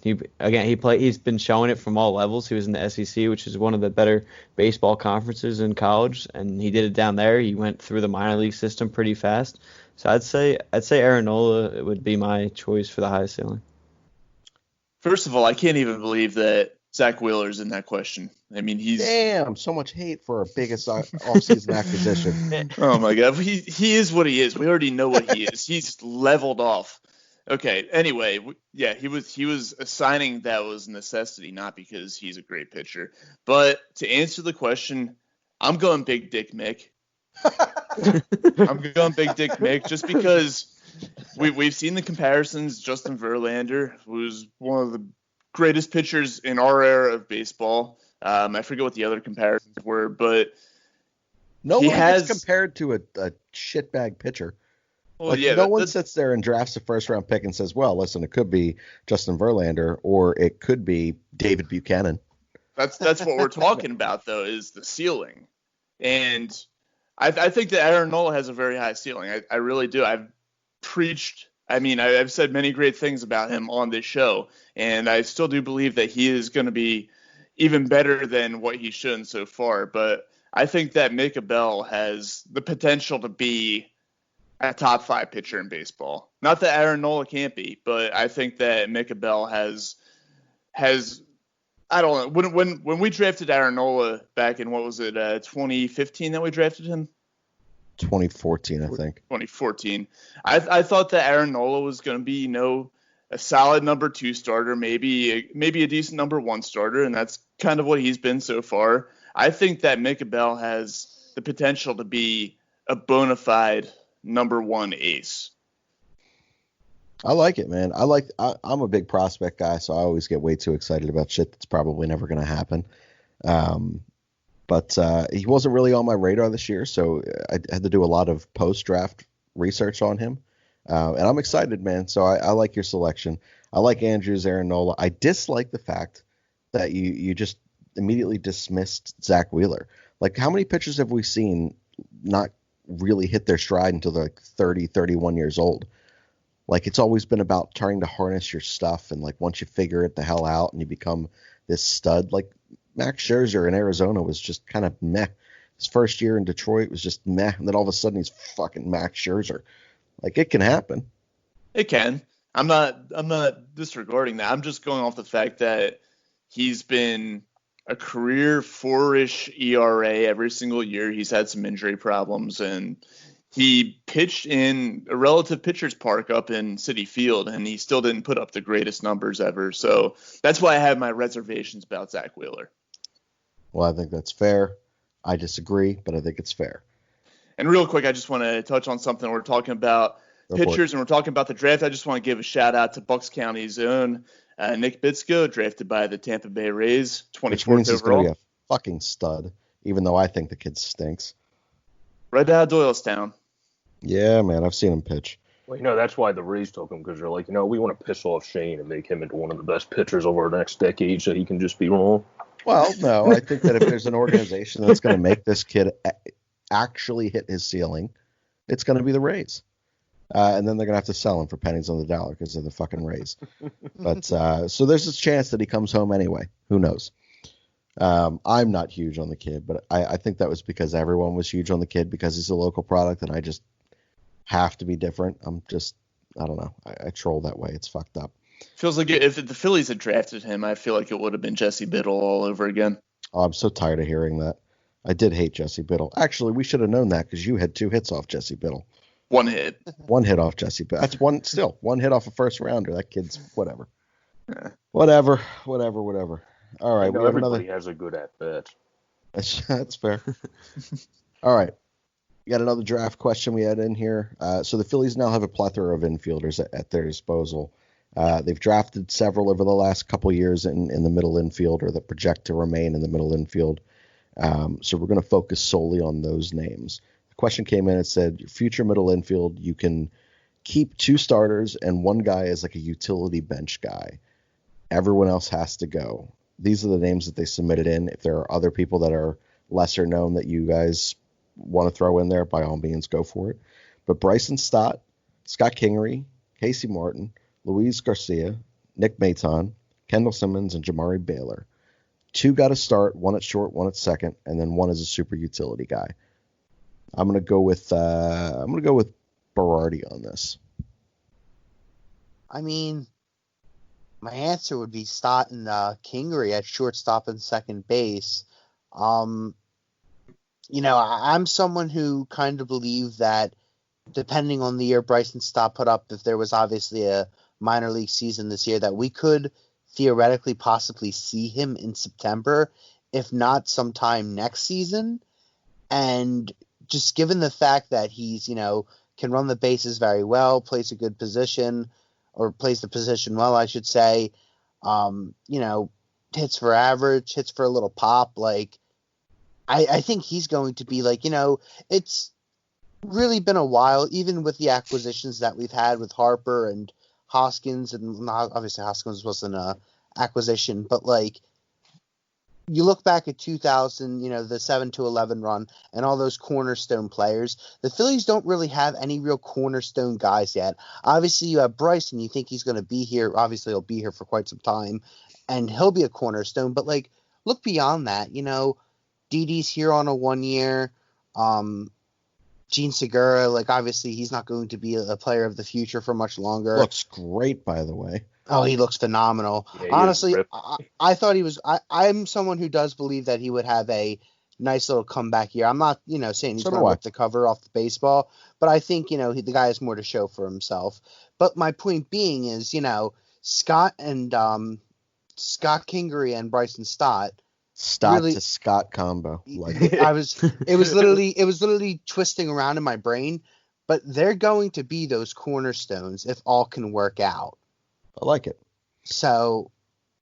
he's been showing it from all levels. He was in the SEC, which is one of the better baseball conferences in college, and he did it down there. He went through the minor league system pretty fast. So I'd say Aaron Nola would be my choice for the highest ceiling. First of all, I can't even believe that Zach Wheeler's in that question. I mean, damn, so much hate for our biggest offseason acquisition. Oh my God, he is what he is. We already know what he is. He's leveled off. Okay. Anyway, yeah, he was a signing that was a necessity, not because he's a great pitcher. But to answer the question, I'm going Big Dick Mick. I'm going Big Dick Mick just because we've seen the comparisons. Justin Verlander was one of the greatest pitchers in our era of baseball. I forget what the other comparisons were, but No he one has gets compared to a shitbag pitcher. well, Like, yeah, no one sits there and drafts a first-round pick and says, well, listen, it could be Justin Verlander or it could be David Buchanan. That's what we're talking about, though, is the ceiling. And I think that Aaron Nola has a very high ceiling. I really do. I've said many great things about him on this show, and I still do believe that he is going to be even better than what he's shown so far. But I think that Mick Abel has the potential to be a top 5 pitcher in baseball. Not that Aaron Nola can't be, but I think that Mick Abel has I don't know. When we drafted Aaron Nola back in, what was it, 2015 that we drafted him? 2014, I think. 2014. I thought that Aaron Nola was going to be, a solid number 2 starter, maybe a decent number 1 starter, and that's kind of what he's been so far. I think that Mick Abel has the potential to be a bona fide number 1 ace. I like it, man. I'm a big prospect guy, so I always get way too excited about shit that's probably never going to happen. But he wasn't really on my radar this year, so I had to do a lot of post-draft research on him. And I'm excited, man. So I like your selection. I like Andrew's Aaron Nola. I dislike the fact that you just immediately dismissed Zach Wheeler. Like, how many pitchers have we seen not really hit their stride until they're like 30, 31 years old? Like, it's always been about trying to harness your stuff, and like once you figure it the hell out and you become this stud. Like, Max Scherzer in Arizona was just kind of meh. His first year in Detroit was just meh, and then all of a sudden he's fucking Max Scherzer. Like, it can happen. It can. I'm not disregarding that. I'm just going off the fact that he's been a career 4-ish ERA every single year. He's had some injury problems, and he pitched in a relative pitcher's park up in Citi Field, and he still didn't put up the greatest numbers ever. So that's why I have my reservations about Zach Wheeler. Well, I think that's fair. I disagree, but I think it's fair. And real quick, I just want to touch on something. We're talking about pitchers and we're talking about the draft. I just want to give a shout out to Bucks County's own Nick Bitsko, drafted by the Tampa Bay Rays, 24th Which means he's overall. going to be a fucking stud, even though I think the kid stinks. Right out of Doylestown. Yeah, man, I've seen him pitch. Well, that's why the Rays took him, because they're like, we want to piss off Shane and make him into one of the best pitchers over the next decade so he can just be wrong. Well, no, I think that if there's an organization that's going to make this kid actually hit his ceiling, it's going to be the Rays. And then they're going to have to sell him for pennies on the dollar because they're the fucking Rays. But so there's a chance that he comes home anyway. Who knows? I'm not huge on the kid, but I think that was because everyone was huge on the kid because he's a local product, and I just have to be different. I don't know. I troll that way. It's fucked up. Feels like if the Phillies had drafted him, I feel like it would have been Jesse Biddle all over again. Oh, I'm so tired of hearing that. I did hate Jesse Biddle. Actually, we should have known that because you had 2 hits off Jesse Biddle. 1 hit. 1 hit off Jesse Biddle. That's 1 hit off a first rounder. That kid's whatever. Whatever. All right. We have everybody has a good at bat. That's fair. All right. We got another draft question we had in here. So the Phillies now have a plethora of infielders at their disposal. They've drafted several over the last couple years in the middle infield, or that project to remain in the middle infield. So we're going to focus solely on those names. The question came in and said, your future middle infield, you can keep 2 starters and 1 guy as like a utility bench guy. Everyone else has to go. These are the names that they submitted in. If there are other people that are lesser known that you guys want to throw in there, by all means, go for it. But Bryson Stott, Scott Kingery, Casey Martin, Luis Garcia, Nick Maton, Kendall Simmons, and Jamari Baylor. 2 got to start, 1 at short, 1 at second, and then 1 is a super utility guy. I'm gonna go with Berardi on this. I mean, my answer would be Stott and Kingery at shortstop and second base. I'm someone who kind of believes that depending on the year Bryson Stott put up, if there was obviously a minor league season this year, that we could theoretically possibly see him in September, if not sometime next season. And just given the fact that he's, can run the bases very well, plays a good position, or plays the position well, I should say, hits for average, hits for a little pop. Like, I think he's going to be like, it's really been a while, even with the acquisitions that we've had with Harper and Hoskins, and obviously Hoskins wasn't a acquisition, but like, you look back at 2000, the 7-11 run and all those cornerstone players, the Phillies don't really have any real cornerstone guys yet. Obviously, you have Bryson. You think he's going to be here. Obviously, he'll be here for quite some time, and he'll be a cornerstone. But, like, look beyond that. Didi's here on a 1 year. Gene Segura, like, obviously, he's not going to be a player of the future for much longer. Looks great, by the way. Oh, he looks phenomenal. Yeah, Honestly, I thought he was. I'm someone who does believe that he would have a nice little comeback year. I'm not, saying he's going to rip the cover off the baseball, but I think, the guy has more to show for himself. But my point being is, Scott Kingery and Bryson Stott. Stott really, to Scott combo. Like it was literally twisting around in my brain, but they're going to be those cornerstones if all can work out. I like it. So,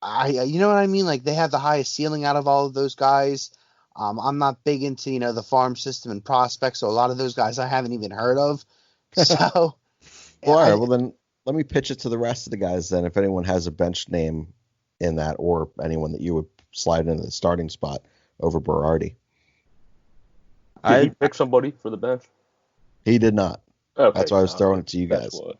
you know what I mean? Like, they have the highest ceiling out of all of those guys. I'm not big into, the farm system and prospects, so a lot of those guys I haven't even heard of. So, well, all right. Well, then let me pitch it to the rest of the guys then. If anyone has a bench name in that, or anyone that you would slide into the starting spot over Berardi. Did he pick somebody for the bench? He did not. Okay, that's why I was throwing it to you guys. Right.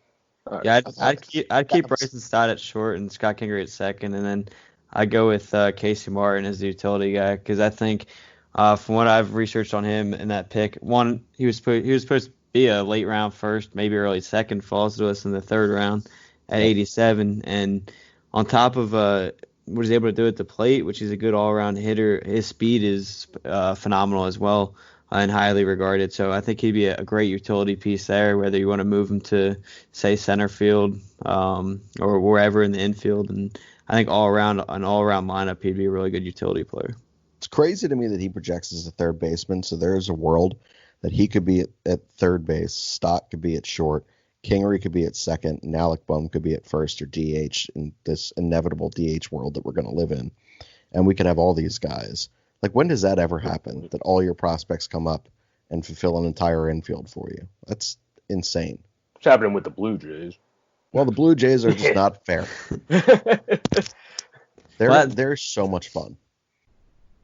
Yeah, I'd keep Bryson Stott at short and Scott Kingery at second, and then I'd go with Casey Martin as the utility guy, because I think from what I've researched on him in that pick, one, he was supposed to be a late round first, maybe early second, falls to us in the third round at 87, and on top of what he's able to do at the plate, which he's a good all-around hitter, his speed is phenomenal as well. And highly regarded. So I think he'd be a great utility piece there, whether you want to move him to, say, center field or wherever in the infield. And I think an all-around lineup, he'd be a really good utility player. It's crazy to me that he projects as a third baseman, so there is a world that he could be at third base, Stott could be at short, Kingery could be at second, and Alec Bohm could be at first or DH in this inevitable DH world that we're going to live in. And we could have all these guys. Like, when does that ever happen, that all your prospects come up and fulfill an entire infield for you? That's insane. It's happening with the Blue Jays. Well, the Blue Jays are just not fair. They're so much fun.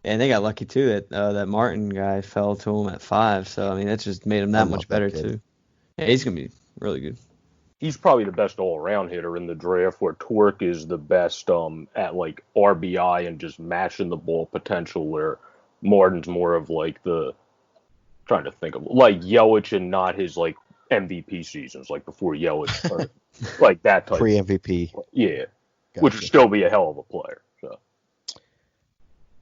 And they got lucky, too, that Martin guy fell to him at 5. So, I mean, that just made him that much better, too. Yeah, he's going to be really good. He's probably the best all-around hitter in the draft, where Torque is the best at, like, RBI and just mashing the ball potential, where Martin's more of, like, trying to think of, like, Yelich and not his, like, MVP seasons, like, before Yelich, or, like, that type. Pre-MVP. Yeah, Gotcha. Which would still be a hell of a player, so.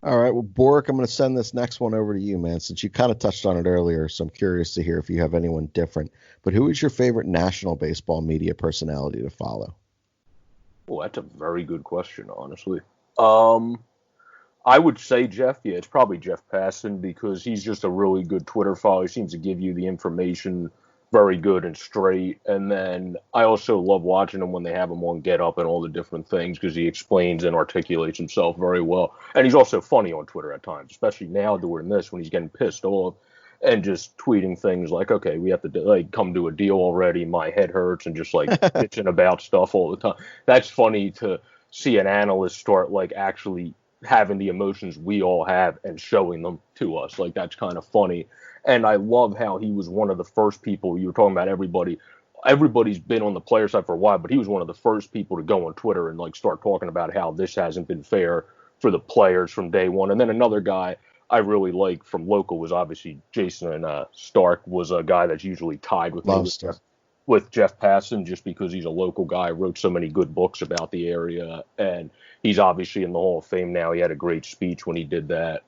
All right, well, Boric, I'm going to send this next one over to you, man, since you kind of touched on it earlier, so I'm curious to hear if you have anyone different. But who is your favorite national baseball media personality to follow? Well, that's a very good question, honestly. I would say Jeff. Yeah, it's probably Jeff Passan, because he's just a really good Twitter follower. He seems to give you the information very good and straight. And then I also love watching him when they have him on Get Up and all the different things, because he explains and articulates himself very well. And he's also funny on Twitter at times, especially now during this when he's getting pissed off and just tweeting things like, okay, we have to come to a deal already. My head hurts, and just like bitching about stuff all the time. That's funny to see an analyst start like actually having the emotions we all have and showing them to us. Like, that's kind of funny. And I love how he was one of the first people. You were talking about everybody's been on the player side for a while, but he was one of the first people to go on Twitter and like start talking about how this hasn't been fair for the players from day one. And then another guy I really like from local was obviously Jason Stark, was a guy that's usually tied with with Jeff Passan, just because he's a local guy, wrote so many good books about the area, and he's obviously in the Hall of Fame now. He had a great speech when he did that.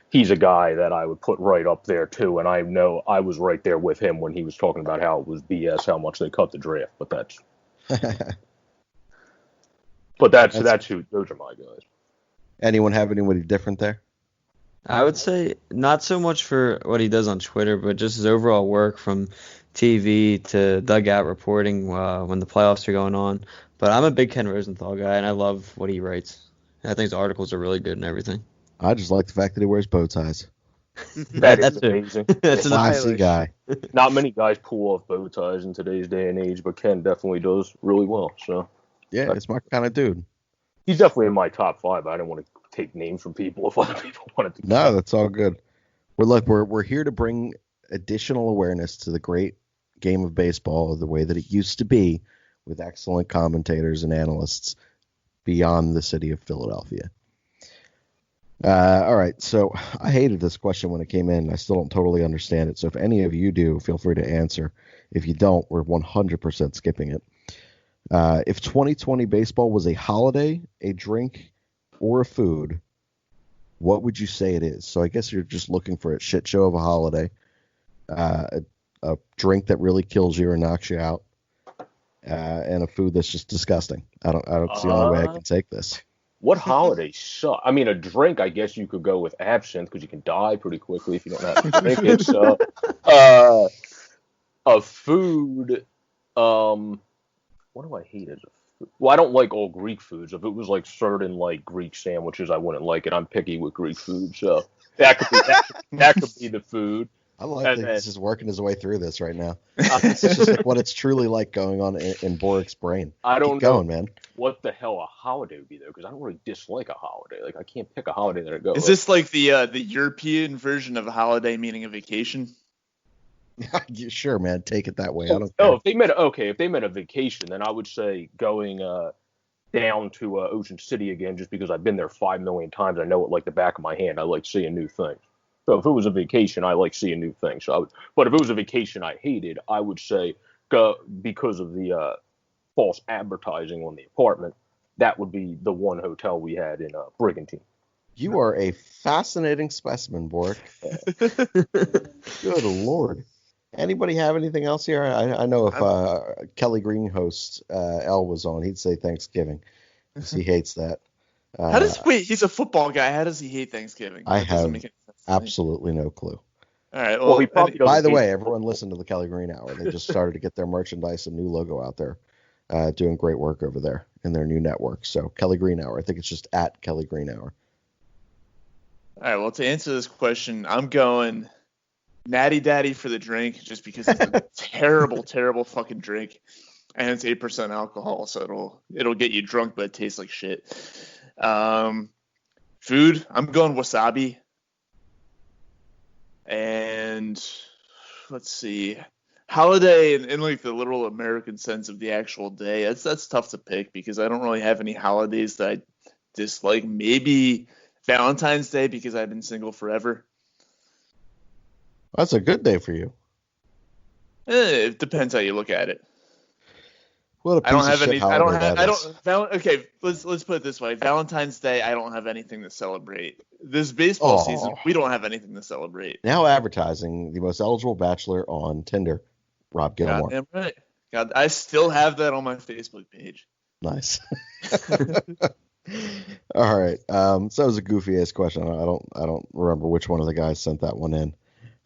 He's a guy that I would put right up there too, and I know I was right there with him when he was talking about how it was BS, how much they cut the draft. But that's those are my guys. Anyone have anybody different there? I would say not so much for what he does on Twitter, but just his overall work from TV to dugout reporting when the playoffs are going on. But I'm a big Ken Rosenthal guy, and I love what he writes. I think his articles are really good and everything. I just like the fact that he wears bow ties. That is That's it. amazing. That's an Classy guy. Not many guys pull off bow ties in today's day and age, but Ken definitely does really well. So Yeah, it's my kind of dude. he's definitely in my top 5. I didn't want to take names from people if other people wanted to. No, that's all good. We're here to bring additional awareness to the great game of baseball the way that it used to be, with excellent commentators and analysts beyond the city of Philadelphia. All right, so I hated this question when it came in. I still don't totally understand it. So if any of you do, feel free to answer. If you don't, we're 100% skipping it. If 2020 baseball was a holiday, a drink, or a food, what would you say it is? So I guess you're just looking for a shit show of a holiday, a drink that really kills you or knocks you out, and a food that's just disgusting. I don't see the only way I can take this. What holiday suck? I mean, a drink, I guess you could go with absinthe because you can die pretty quickly if you don't know how to drink it. So, a food, what do I hate as a food? Well, I don't like all Greek foods. If it was like certain like Greek sandwiches, I wouldn't like it. I'm picky with Greek food, so that could be the food. I like that he's just working his way through this right now. It's just like what it's truly like going on in Borik's brain. I don't Keep going, know man. what the hell a holiday would be though, because I don't really dislike a holiday. Like I can't pick a holiday that I go. Is this like the European version of a holiday, meaning a vacation? Sure, man. Take it that way. I don't care. Oh, if they meant a vacation, then I would say going down to Ocean City again, just because I've been there 5 million times. I know it like the back of my hand. I like seeing new things. So if it was a vacation, I like seeing new things. But if it was a vacation I hated, I would say go because of the false advertising on the apartment. That would be the one hotel we had in Brigantine. You are a fascinating specimen, Borik. Good Lord. Anybody have anything else here? I know if Kelly Green host L was on, he'd say Thanksgiving because he hates that. Wait, he's a football guy. How does he hate Thanksgiving? I That doesn't have make any sense to me. absolutely no clue. All right. Well, he probably doesn't By the hate way, it. everyone listen to the Kelly Green Hour. They just started to get their merchandise and new logo out there, doing great work over there in their new network. So Kelly Green Hour. I think it's just at Kelly Green Hour. All right. Well, to answer this question, I'm going Natty Daddy for the drink, just because it's a terrible, terrible fucking drink, and it's 8% alcohol, so it'll get you drunk, but it tastes like shit. Food, I'm going wasabi. And let's see, holiday in like the literal American sense of the actual day. That's tough to pick because I don't really have any holidays that I dislike. Maybe Valentine's Day because I've been single forever. That's a good day for you. It depends how you look at it. What a piece I don't have of shit any. holiday that is. Okay, let's put it this way. Valentine's Day, I don't have anything to celebrate. This baseball season, we don't have anything to celebrate. Now advertising the most eligible bachelor on Tinder, Rob Gilmore. Goddamn right. God, I still have that on my Facebook page. Nice. All right. So that was a goofy ass question. I don't remember which one of the guys sent that one in.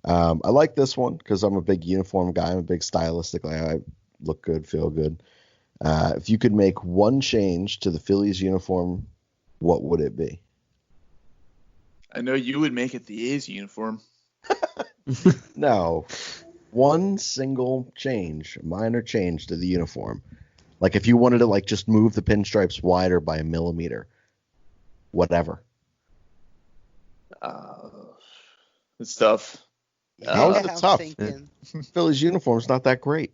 I like this one because I'm a big uniform guy. I'm a big stylistic guy. I look good, feel good. If you could make one change to the Phillies uniform, what would it be? I know you would make it the A's uniform. No. One single change, minor change to the uniform. Like if you wanted to like just move the pinstripes wider by a millimeter. Whatever. It's tough. How is Yeah, it tough? I'm thinking. Phillies uniform's not that great.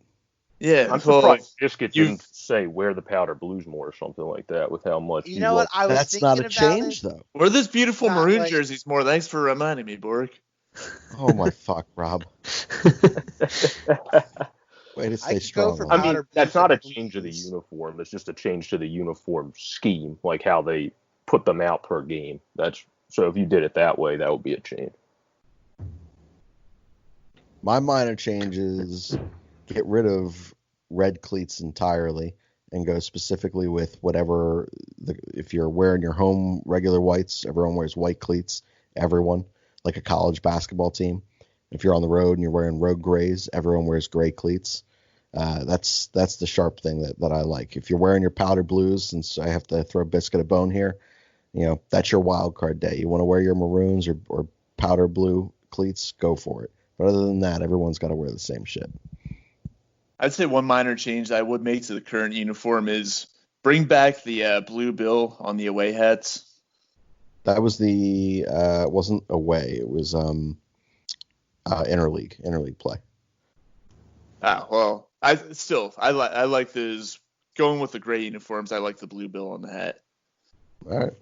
Yeah, I'm well, surprised Biscuit you- didn't say wear the powder blues more or something like that with how much You know what? I was That's thinking not a about change, it. though. wear this beautiful Not maroon like- jerseys more. Thanks for reminding me, Borik. Oh my fuck, Rob. Way to stay could go strong. for Rob. I mean, powder that's blue not a for change of the blues. uniform. It's just a change to the uniform scheme, like how they put them out per game. So if you did it that way, that would be a change. My minor change is get rid of red cleats entirely and go specifically with whatever if you're wearing your home regular whites, everyone wears white cleats, everyone. like a college basketball team. If you're on the road and you're wearing road grays, everyone wears gray cleats. That's the sharp thing that I like. If you're wearing your powder blues, since I have to throw Biscuit a bone here, that's your wild card day. You want to wear your maroons or powder blue cleats, go for it. But other than that, everyone's got to wear the same shit. I'd say one minor change that I would make to the current uniform is bring back the blue bill on the away hats. That was it wasn't away. It was interleague play. Ah, well, I like those going with the gray uniforms. I like the blue bill on the hat. All right.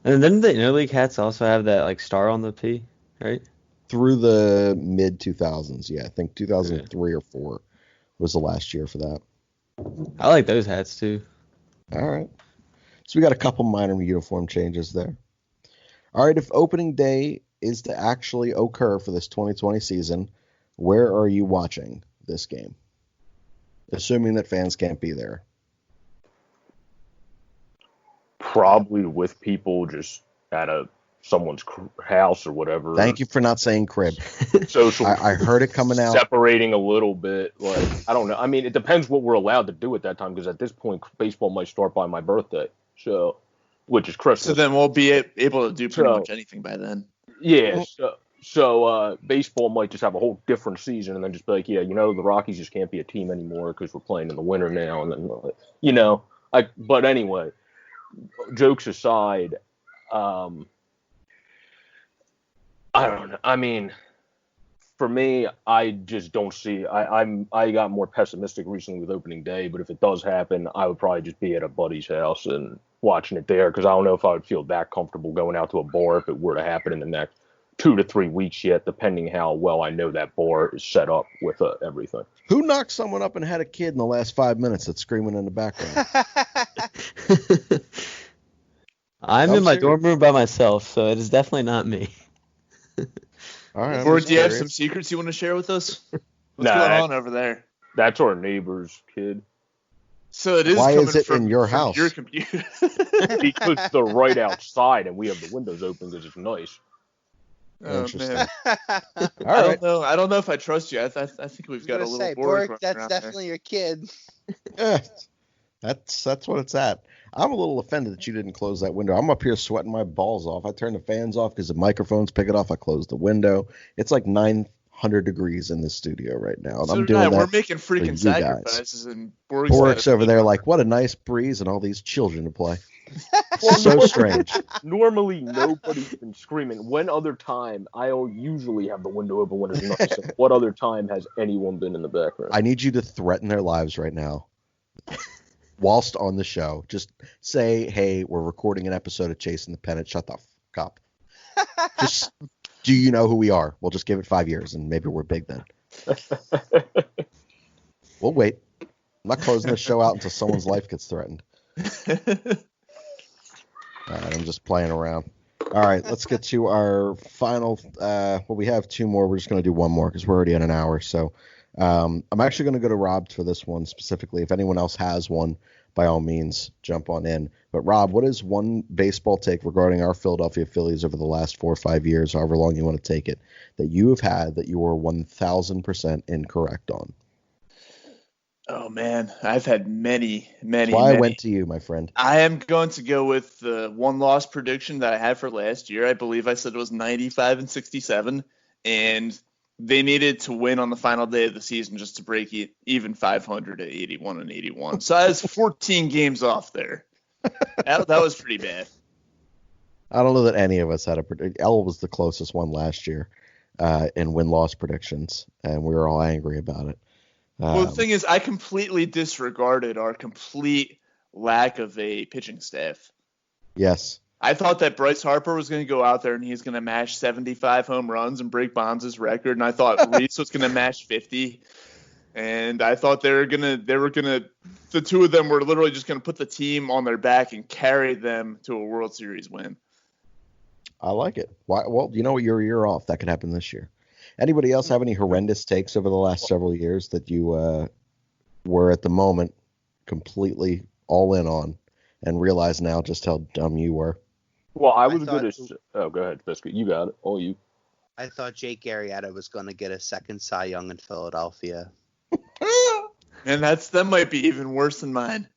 And then the interleague hats also have that like star on the P, right? Through the mid 2000s, yeah, I think 2003 or 4 was the last year for that. I like those hats too. All right. So we got a couple minor uniform changes there. All right, if opening day is to actually occur for this 2020 season, where are you watching this game? Assuming that fans can't be there. Probably with people just at someone's house or whatever. Thank you for not saying crib. Social. I heard it coming out. Separating a little bit. Like, I don't know. I mean, it depends what we're allowed to do at that time, because at this point, baseball might start by my birthday, which is Christmas. So then we'll be able to do pretty much anything by then. Yeah. So baseball might just have a whole different season, and then just be like, the Rockies just can't be a team anymore because we're playing in the winter now, and then But anyway, jokes aside, I don't know. I mean, for me, I just don't see. I got more pessimistic recently with opening day, but if it does happen, I would probably just be at a buddy's house and watching it there, because I don't know if I would feel that comfortable going out to a bar if it were to happen in the next 2 to 3 weeks yet, depending how well I know that bar is set up with everything. Who knocked someone up and had a kid in the last 5 minutes that's screaming in the background? I'm in my dorm room by myself, so it is definitely not me. All right. Or do you have some secrets you want to share with us? What's going on over there? That's our neighbor's kid. So it is. Why coming is it from in your house? Your computer. Because they're right outside and we have the windows open because it's nice. Oh, Interesting. man. All right. I don't know if I trust you. I think we've got a little board. Bork, that's definitely your kid. That's what it's at. I'm a little offended that you didn't close that window. I'm up here sweating my balls off. I turned the fans off because the microphones pick it off. I closed the window. It's like 900 degrees in this studio right now. And So I'm doing that. we're making freaking guys. sacrifices, and Bork's over there like, what a nice breeze and all these children to play. So strange. Normally, nobody's been screaming. When other time, I'll usually have the window open when it's nice. And what other time has anyone been in the background? I need you to threaten their lives right now. Whilst on the show, just say, hey, we're recording an episode of Chasing the Pennant. Shut the fuck up. Just, do you know who we are? We'll just give it 5 years and maybe we're big then. We'll wait. I'm not closing this show out until someone's life gets threatened. All right, I'm just playing around. All right, let's get to our final. We have 2 more. We're just going to do 1 more because we're already at an hour. So I'm actually going to go to Rob for this one specifically. If anyone else has one, by all means, jump on in. But Rob, what is one baseball take regarding our Philadelphia Phillies over the last 4 or 5 years, however long you want to take it, that you have had that you were 1,000% incorrect on? Oh man, I've had many. That's why I went to you, my friend. I am going to go with the 1-loss prediction that I had for last year. I believe I said it was 95-67, and they needed to win on the final day of the season just to break even 500 at 81-81. So I was 14 games off there. That was pretty bad. I don't know that any of us had a prediction. L was the closest one last year in win-loss predictions, and we were all angry about it. Well, the thing is, I completely disregarded our complete lack of a pitching staff. Yes. I thought that Bryce Harper was going to go out there and he's going to mash 75 home runs and break Bonds' record, and I thought Reese was going to mash 50. And I thought the 2 of them were literally just going to put the team on their back and carry them to a World Series win. I like it. Why? Well, you know what? You're a year off. That could happen this year. Anybody else have any horrendous takes over the last several years that you were at the moment completely all in on and realize now just how dumb you were? Well, I was going to. Oh, go ahead, Biscuit. You got it. All you. I thought Jake Arrieta was going to get a second Cy Young in Philadelphia. And that might be even worse than mine.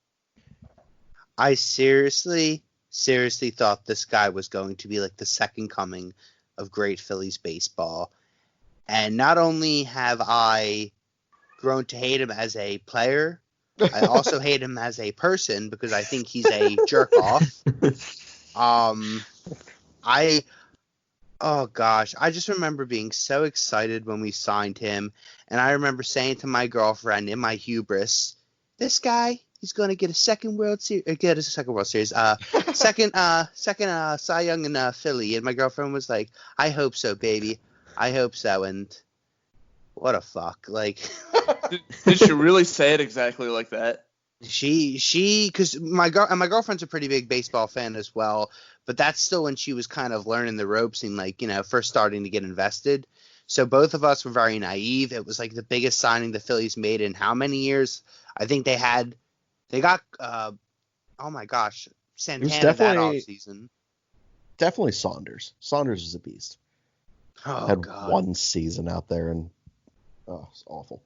I seriously thought this guy was going to be like the second coming of great Phillies baseball. And not only have I grown to hate him as a player, I also hate him as a person because I think he's a jerk off. Oh gosh, I just remember being so excited when we signed him, and I remember saying to my girlfriend in my hubris, "This guy, he's going to get a second World Series, second Cy Young in Philly." And my girlfriend was like, "I hope so, baby, I hope so." And what a fuck, like. Did she really say it exactly like that? Because my girlfriend's a pretty big baseball fan as well, but that's still when she was kind of learning the ropes and like, first starting to get invested. So both of us were very naive. It was like the biggest signing the Phillies made in how many years? I think they got oh my gosh, Santana that offseason. Definitely Saunders. Saunders is a beast. Had one season out there and it's awful.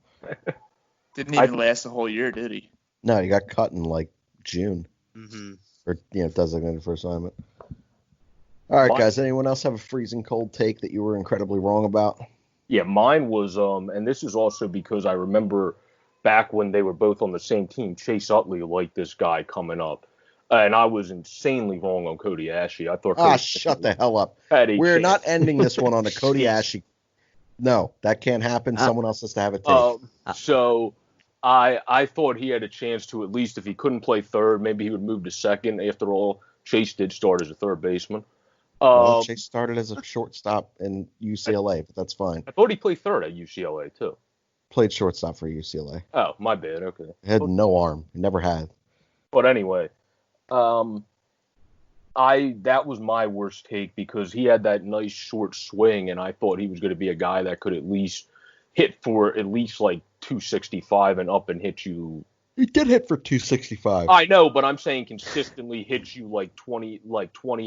Didn't even last the whole year, did he? No, he got cut in like June. Mm-hmm. Or designated for assignment. All right, guys. Anyone else have a freezing cold take that you were incredibly wrong about? Yeah, mine was, and this is also because I remember back when they were both on the same team, Chase Utley liked this guy coming up. And I was insanely wrong on Cody Ashley. I thought. Shut the hell up. We're not ending this one on a Cody Ashley. No, that can't happen. Someone else has to have a take. So I thought he had a chance to, at least if he couldn't play third, maybe he would move to second. After all, Chase did start as a third baseman. Chase started as a shortstop in UCLA, but that's fine. I thought he played third at UCLA, too. Played shortstop for UCLA. Oh, my bad. Okay. Had no arm. He never had. But anyway, that was my worst take because he had that nice short swing, and I thought he was going to be a guy that could at least hit for at least like 265 and up and hit you. He did hit for 265. I know, but I'm saying consistently hits you like 20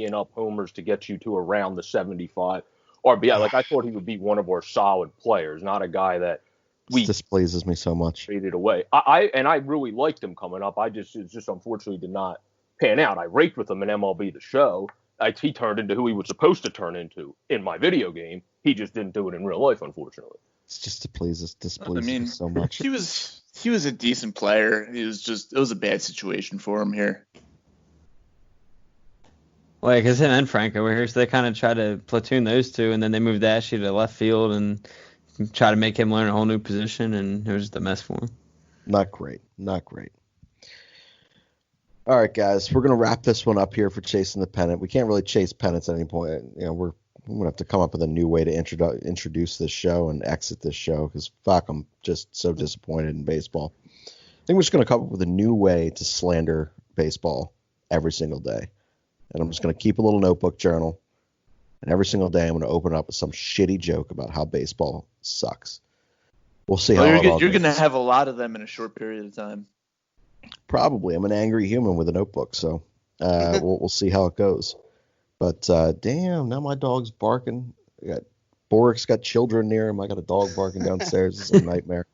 and up homers to get you to around the 75 RBI. Like I thought he would be one of our solid players, not a guy that this displeases me so much. Traded away. I really liked him coming up. It just unfortunately did not pan out. I raked with him in MLB The Show. He turned into who he was supposed to turn into in my video game. He just didn't do it in real life, unfortunately. It's just displeases me so much. He was a decent player. It was a bad situation for him here. Well, because him and Franco were here, so they kind of tried to platoon those two, and then they moved Ashley to left field and try to make him learn a whole new position, and it was just a mess for him. Not great. All right, guys, we're gonna wrap this one up here for chasing the pennant. We can't really chase pennants at any point. We're gonna have to come up with a new way to introduce this show and exit this show because fuck, I'm just so disappointed in baseball. I think we're just gonna come up with a new way to slander baseball every single day, and I'm just gonna keep a little notebook journal, and every single day I'm gonna open it up with some shitty joke about how baseball sucks. We'll see how you're gonna have a lot of them in a short period of time. Probably. I'm an angry human with a notebook, so we'll see how it goes. But damn, now my dog's barking. Borik's got children near him. I got a dog barking downstairs. It's a nightmare.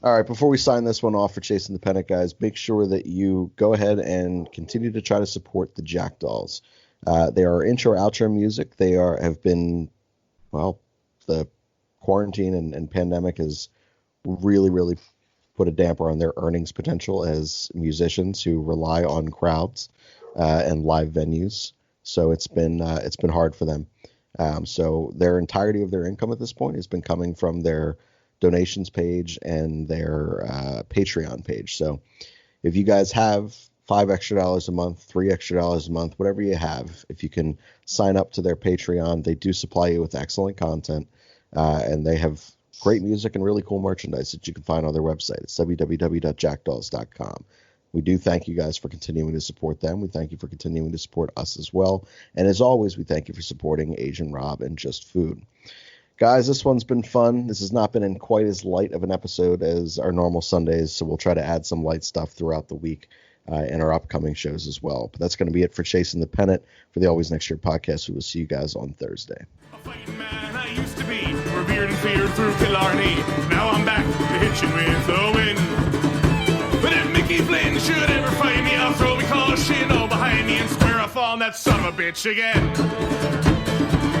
All right, before we sign this one off for Chasing the Pennant, guys, make sure that you go ahead and continue to try to support the Jackdaws. They are intro-outro music. They have been, well, the quarantine and pandemic has really, really put a damper on their earnings potential as musicians who rely on crowds and live venues. So it's been hard for them. So their entirety of their income at this point has been coming from their donations page and their Patreon page. So if you guys have $5 extra a month, $3 extra a month, whatever you have, if you can sign up to their Patreon, they do supply you with excellent content, and they have great music and really cool merchandise that you can find on their website. It's www.jackdaws.com. We do thank you guys for continuing to support them. We thank you for continuing to support us as well. And as always, we thank you for supporting Asian Rob and Just Food. Guys, this one's been fun. This has not been in quite as light of an episode as our normal Sundays, so we'll try to add some light stuff throughout the week in our upcoming shows as well. But that's going to be it for Chasing the Pennant for the Always Next Year podcast. We will see you guys on Thursday. A fighting man, used to be revered and feared through Killarney. Now I'm back to hitching with the wind. But if Mickey Flynn should ever find me, I'll throw me caution all behind me and square off on that son of a bitch again.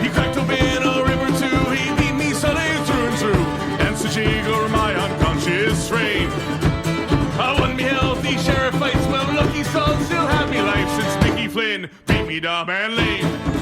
He cracked open a river too, he beat me Sunday through and through, and such eager my unconscious frame. I won me healthy sheriff fights, well lucky son, still have me life since Mickey Flynn beat me dumb and lame.